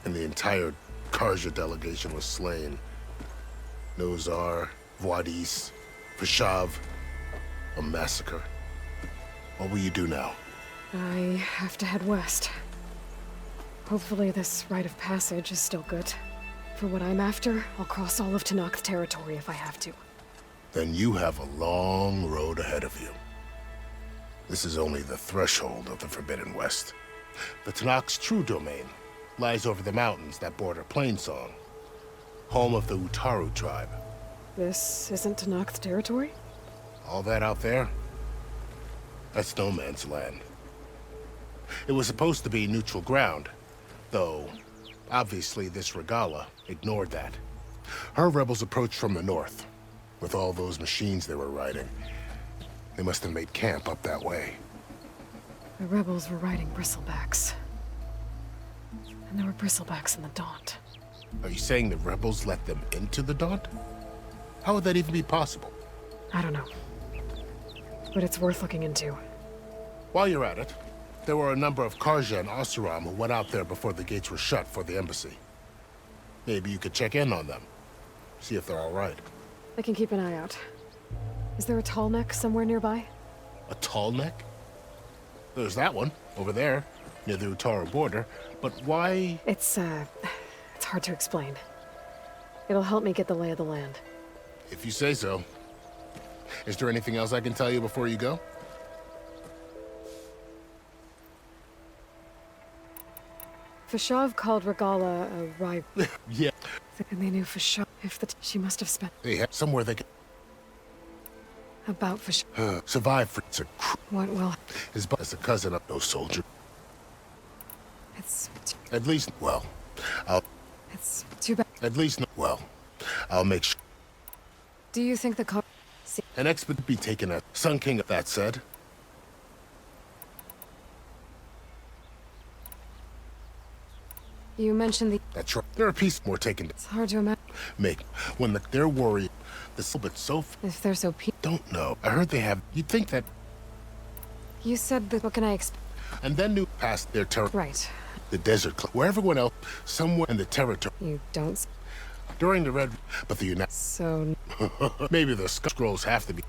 Speaker 11: And the entire Karja delegation was slain. Nozar, Wadis, Peshav. A massacre. What will you do now?
Speaker 1: I have to head west. Hopefully this rite of passage is still good. For what I'm after, I'll cross all of Tenakth territory if I have to.
Speaker 11: Then you have a long road ahead of you. This is only the threshold of the Forbidden West. The Tenakth's true domain lies over the mountains that border Plainsong, home of the Utaru tribe.
Speaker 1: This isn't Tenakth territory?
Speaker 11: All that out there? That's no man's land. It was supposed to be neutral ground, though obviously this Regala ignored that. Her rebels approached from the north, with all those machines they were riding. They must have made camp up that way.
Speaker 1: The rebels were riding bristlebacks. And there were bristlebacks in the Daunt.
Speaker 11: Are you saying the rebels let them into the Daunt? How would that even be possible?
Speaker 1: I don't know. But it's worth looking into.
Speaker 11: While you're at it, there were a number of Karja and Oseram who went out there before the gates were shut for the embassy. Maybe you could check in on them. See if they're all right.
Speaker 1: I can keep an eye out. Is there a tall neck somewhere nearby?
Speaker 11: A tall neck? There's that one, over there, near the Utaru border. But why?
Speaker 1: It's hard to explain. It'll help me get the lay of the land.
Speaker 11: If you say so. Is there anything else I can tell you before you go?
Speaker 1: Fashav called Regala a rival.
Speaker 11: Yeah.
Speaker 1: And they knew Fashav. She must have spent.
Speaker 11: They have somewhere they can.
Speaker 1: About Fashav.
Speaker 11: Survive for
Speaker 1: What will?
Speaker 11: His as a cousin of no soldier.
Speaker 1: It's.
Speaker 11: At least, well, I'll.
Speaker 1: It's too bad.
Speaker 11: At least, well, I'll make sure.
Speaker 1: Do you think the car?
Speaker 11: An expert be taken at Sun King. That said.
Speaker 1: You mentioned the.
Speaker 11: That's right. There are pieces more taken.
Speaker 1: It's hard to imagine.
Speaker 11: Make when they're worried. But so.
Speaker 1: If they're so
Speaker 11: don't know. I heard they have. You'd think that.
Speaker 1: You said that. What can I expect?
Speaker 11: And then knew past their territory.
Speaker 1: Right.
Speaker 11: The desert, where everyone else, somewhere in the territory.
Speaker 1: You don't.
Speaker 11: During the Red, but the United.
Speaker 1: So.
Speaker 11: Maybe the scrolls have to be.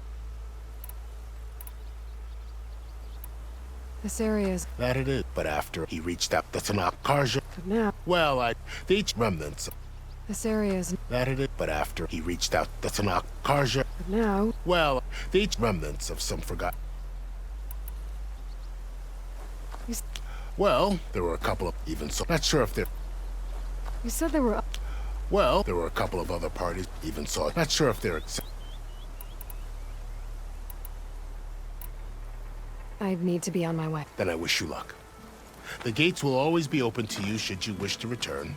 Speaker 1: This area is.
Speaker 11: That it is. But after he reached out the Tanakh Karja.
Speaker 1: But now.
Speaker 11: Well, the remnants.
Speaker 1: This area is.
Speaker 11: That it is. But after he reached out the Tanakh Karja.
Speaker 1: But now.
Speaker 11: Well, the remnants of some forgotten. Well, there were a couple of even so. Not sure if they're.
Speaker 1: You said there were.
Speaker 11: Well, there were a couple of other parties even saw. Not sure if they're.
Speaker 1: I need to be on my way.
Speaker 11: Then I wish you luck. The gates will always be open to you should you wish to return.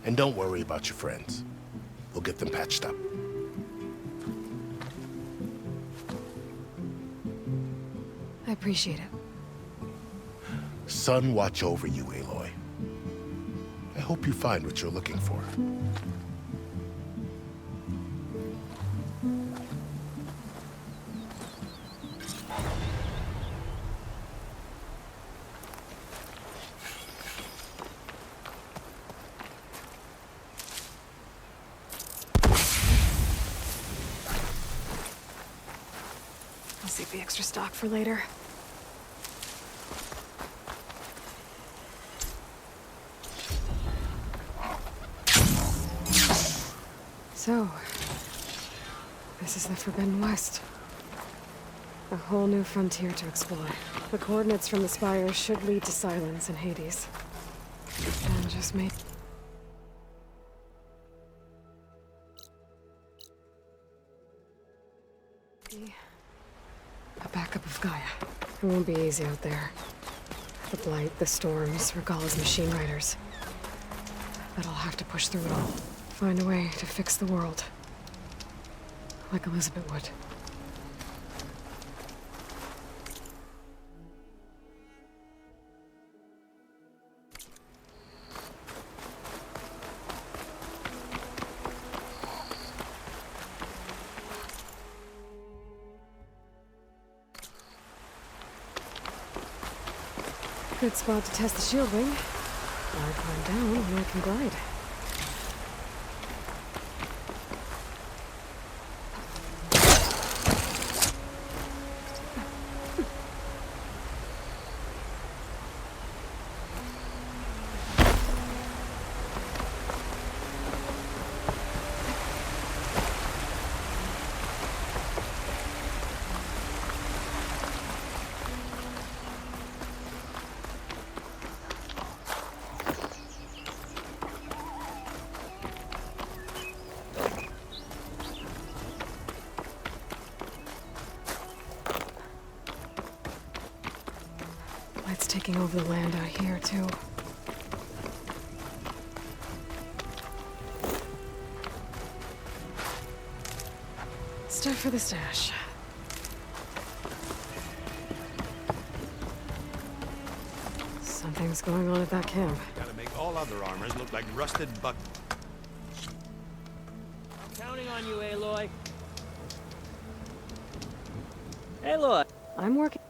Speaker 11: And don't worry about your friends. We'll get them patched up.
Speaker 1: I appreciate it.
Speaker 11: Sun watch over you, Aloy. I hope you find what you're looking for.
Speaker 1: I'll save the extra stock for later. So, this is the Forbidden West. A whole new frontier to explore. The coordinates from the spire should lead to Silence and Hades. And just me. A backup of Gaia. It won't be easy out there. The blight, the storms, Regala's machine riders. But I'll have to push through it all. Find a way to fix the world. Like Elizabeth would. Good spot to test the shield wing. I'll climb down and I can glide. It's taking over the land out here, too. Stuff for the stash. Something's going on at that camp.
Speaker 19: Gotta make all other armors look like rusted buck.
Speaker 10: Counting on you, Aloy. Aloy!
Speaker 1: I'm working.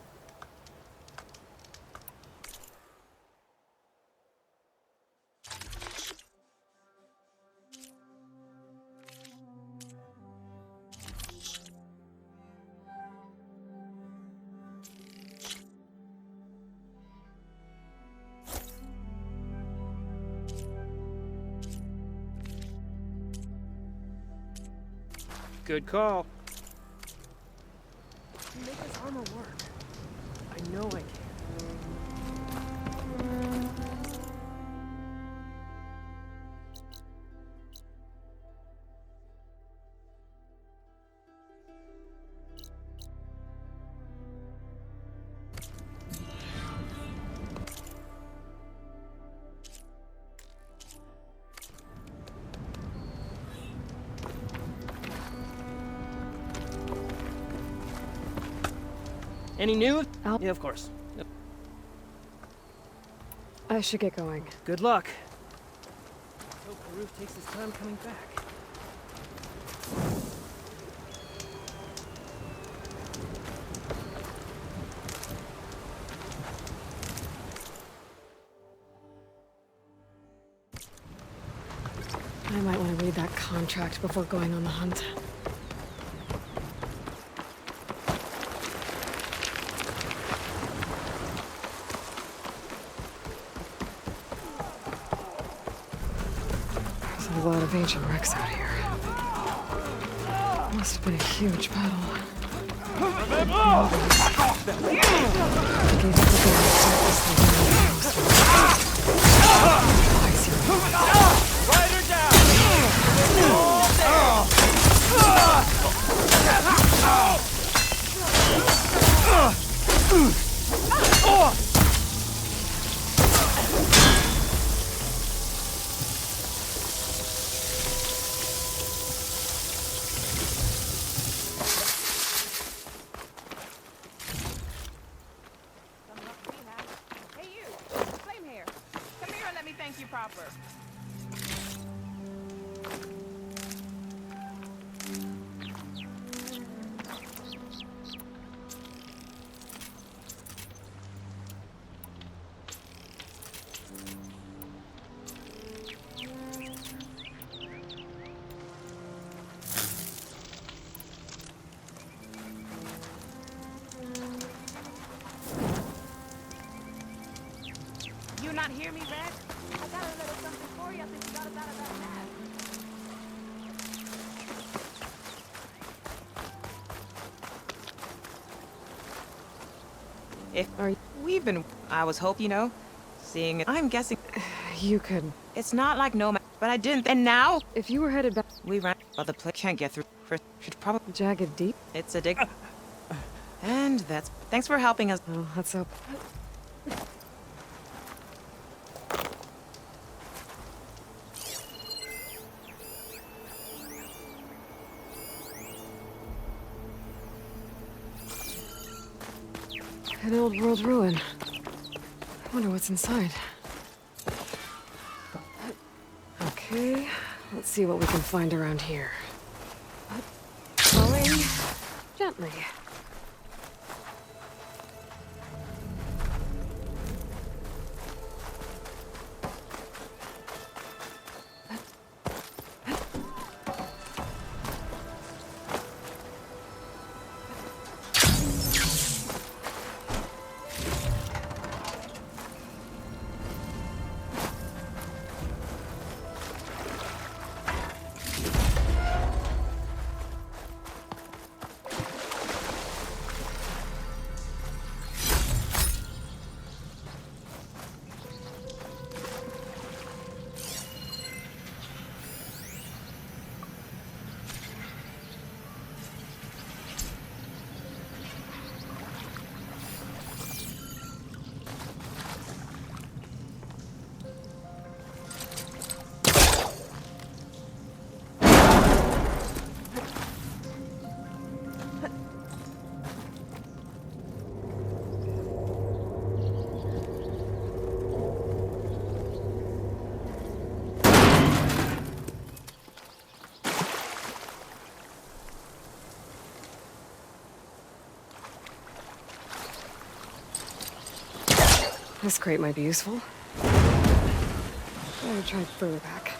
Speaker 10: Good call.
Speaker 18: Make this armor work. I know I can.
Speaker 10: Any news? Yeah, of course. Yep.
Speaker 1: I should get going.
Speaker 10: Good luck. Hope the roof takes his time coming back.
Speaker 1: I might want to read that contract before going on the hunt. There's a lot of ancient wrecks out here. Must have been a huge battle.
Speaker 18: Rider down!
Speaker 20: Hey you! Flame here. Come here and let me thank you proper. You not hear me, Red? I got a little something for you. I think you got about that.
Speaker 21: If we've been, I was hoping, seeing it. I'm guessing
Speaker 1: you could.
Speaker 21: It's not like no man, but I didn't. And now,
Speaker 1: if you were headed back,
Speaker 21: we ran. Well, the plane can't get through. Should probably
Speaker 1: jagged deep.
Speaker 21: It's a dig. And that's. Thanks for helping us.
Speaker 1: Oh, let's hope. An old world ruin. I wonder what's inside. Okay, let's see what we can find around here. Slowly, gently. This crate might be useful. Better try further back.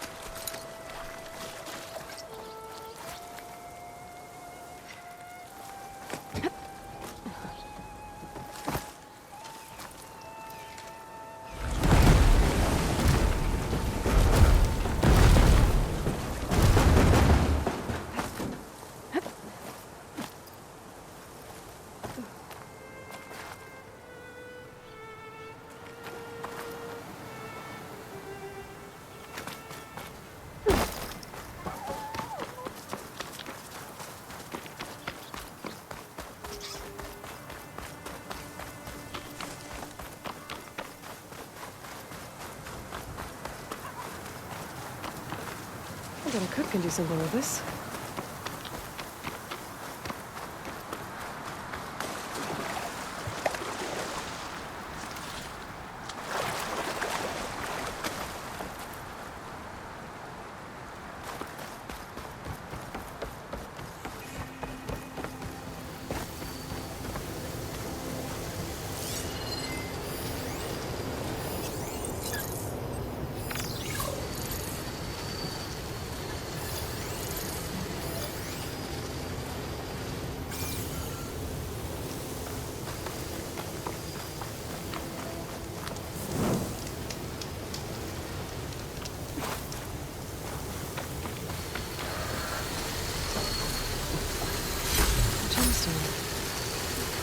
Speaker 1: I bet a cook can do something with this.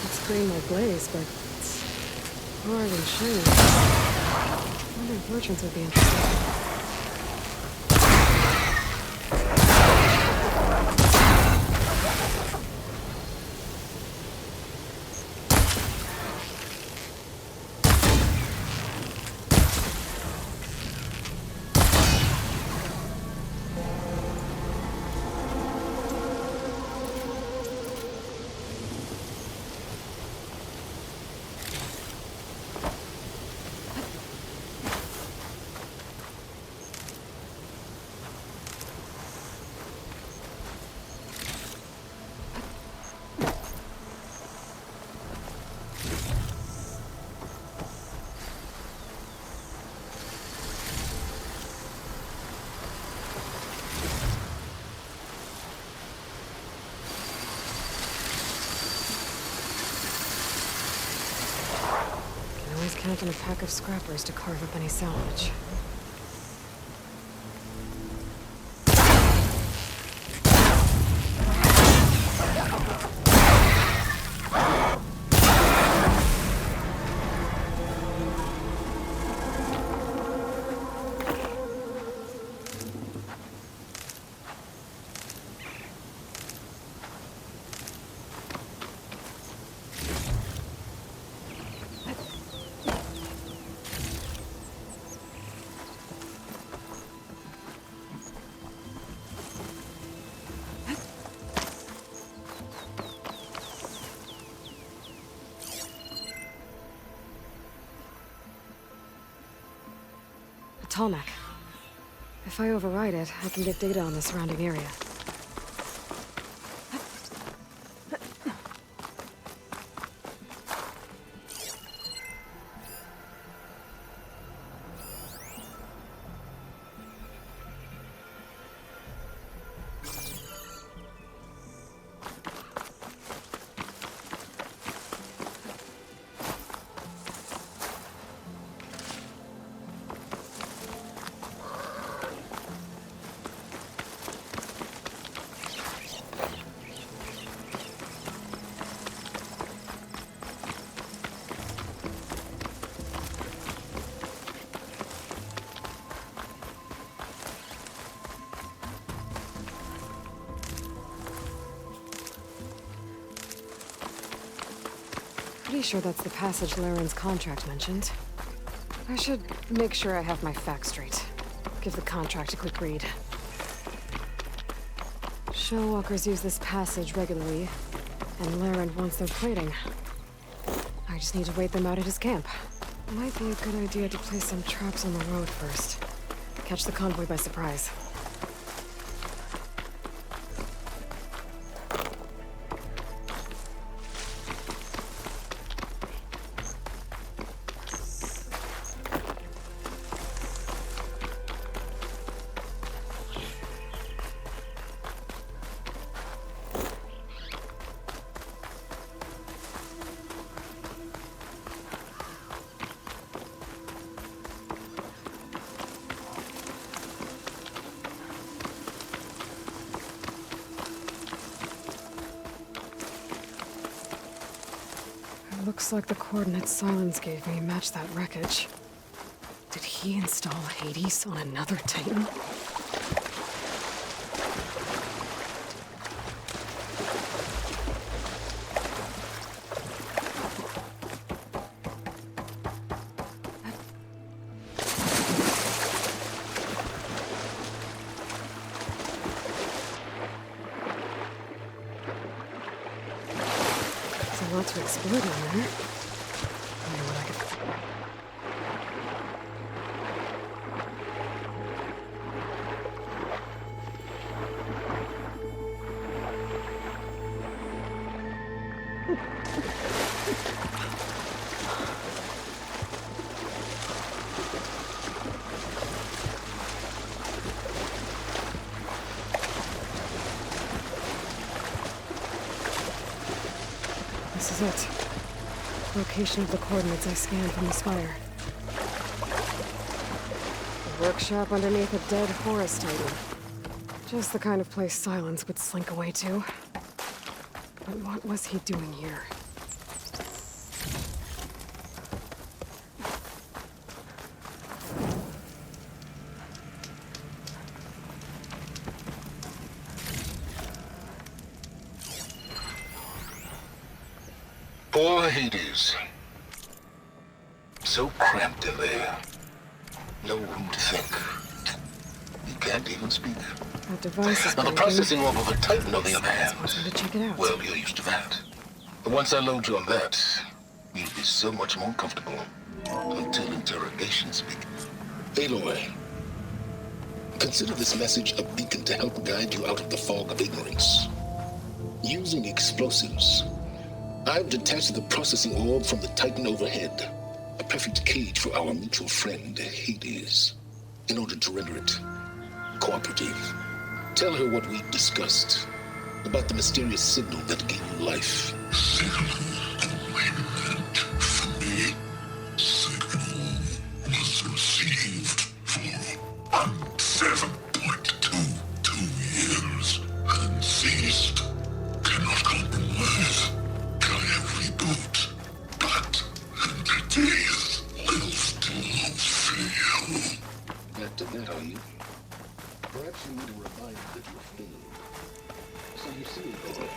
Speaker 1: It's green like glaze, but it's hard and shiny. I wonder if merchants would be interested. Count on a pack of scrappers to carve up any salvage. Tallneck. If I override it, I can get data on the surrounding area. Pretty sure that's the passage Laren's contract mentioned. I should make sure I have my facts straight. Give the contract a quick read. Shellwalkers use this passage regularly, and Laren wants their plating. I just need to wait them out at his camp. Might be a good idea to place some traps on the road first. Catch the convoy by surprise. Looks like the coordinates Silence gave me match that wreckage. Did he install Hades on another Titan? There's a lot to explore down there. Wonder what I could... This is it. Location of the coordinates I scanned from the spire. A workshop underneath a dead forest titan. Just the kind of place Silence would slink away to. But what was he doing here?
Speaker 11: Poor Hades. So cramped in there. No room to think. He can't even speak.
Speaker 1: That device is
Speaker 11: Now, the
Speaker 1: broken.
Speaker 11: processing orb of a Titan, on the other hand.
Speaker 1: Wants me to check it out.
Speaker 11: Well, you're used to that. But once I load you on that, you'll be so much more comfortable. Until interrogations begin. Aloy, consider this message a beacon to help guide you out of the fog of ignorance. Using explosives, I've detached the processing orb from the Titan overhead. A perfect cage for our mutual friend, Hades. In order to render it cooperative. Tell her what we discussed about the mysterious signal that gave you life.
Speaker 2: Signal only meant for me. Signal was received for 7.22 years and ceased. Cannot compromise. Can reboot. But entities will still fail.
Speaker 11: After that, are you? Perhaps you need a reminder that you failed. So you see, Aloy,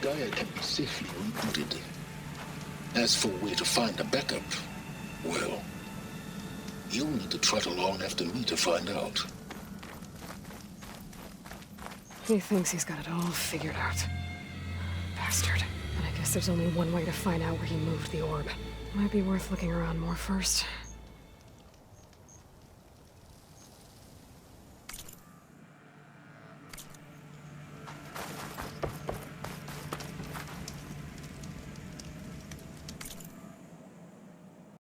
Speaker 11: Gaia can be safely rebooted. As for where to find a backup, well, you'll need to trot along after me to find out.
Speaker 1: He thinks he's got it all figured out. Bastard. And I guess there's only one way to find out where he moved the orb. Might be worth looking around more first.